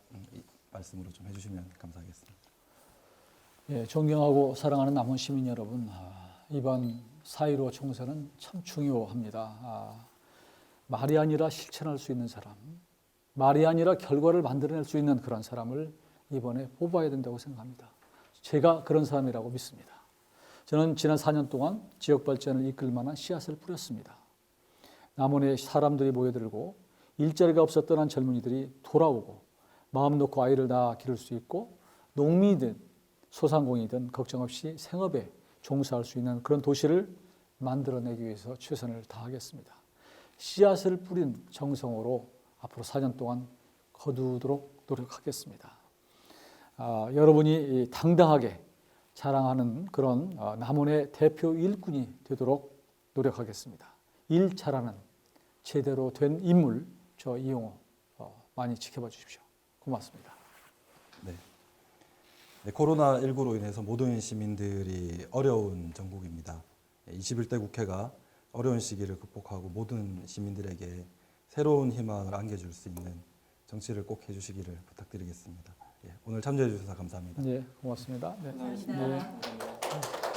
말씀으로 좀 해주시면 감사하겠습니다. 예, 존경하고 사랑하는 남원 시민 여러분, 이번 4.15 총선은 참 중요합니다. 말이 아니라 실천할 수 있는 사람, 말이 아니라 결과를 만들어낼 수 있는 그런 사람을 이번에 뽑아야 된다고 생각합니다. 제가 그런 사람이라고 믿습니다. 저는 지난 4년 동안 지역 발전을 이끌 만한 씨앗을 뿌렸습니다. 남원에 사람들이 모여들고 일자리가 없었던 한 젊은이들이 돌아오고 마음 놓고 아이를 낳아 기를 수 있고 농민이든 소상공인이든 걱정 없이 생업에 종사할 수 있는 그런 도시를 만들어내기 위해서 최선을 다하겠습니다. 씨앗을 뿌린 정성으로 앞으로 4년 동안 거두도록 노력하겠습니다. 여러분이 당당하게 자랑하는 그런 남원의 대표 일꾼이 되도록 노력하겠습니다. 일 잘하는 제대로 된 인물, 저 이용호 많이 지켜봐 주십시오. 고맙습니다. 네. 네, 코로나19로 인해서 모든 시민들이 어려운 정국입니다. 21대 국회가 어려운 시기를 극복하고 모든 시민들에게 새로운 희망을 안겨줄 수 있는 정치를 꼭 해주시기를 부탁드리겠습니다. 예, 오늘 참여해 주셔서 감사합니다. 네, 고맙습니다. 네. 감사합니다. 네.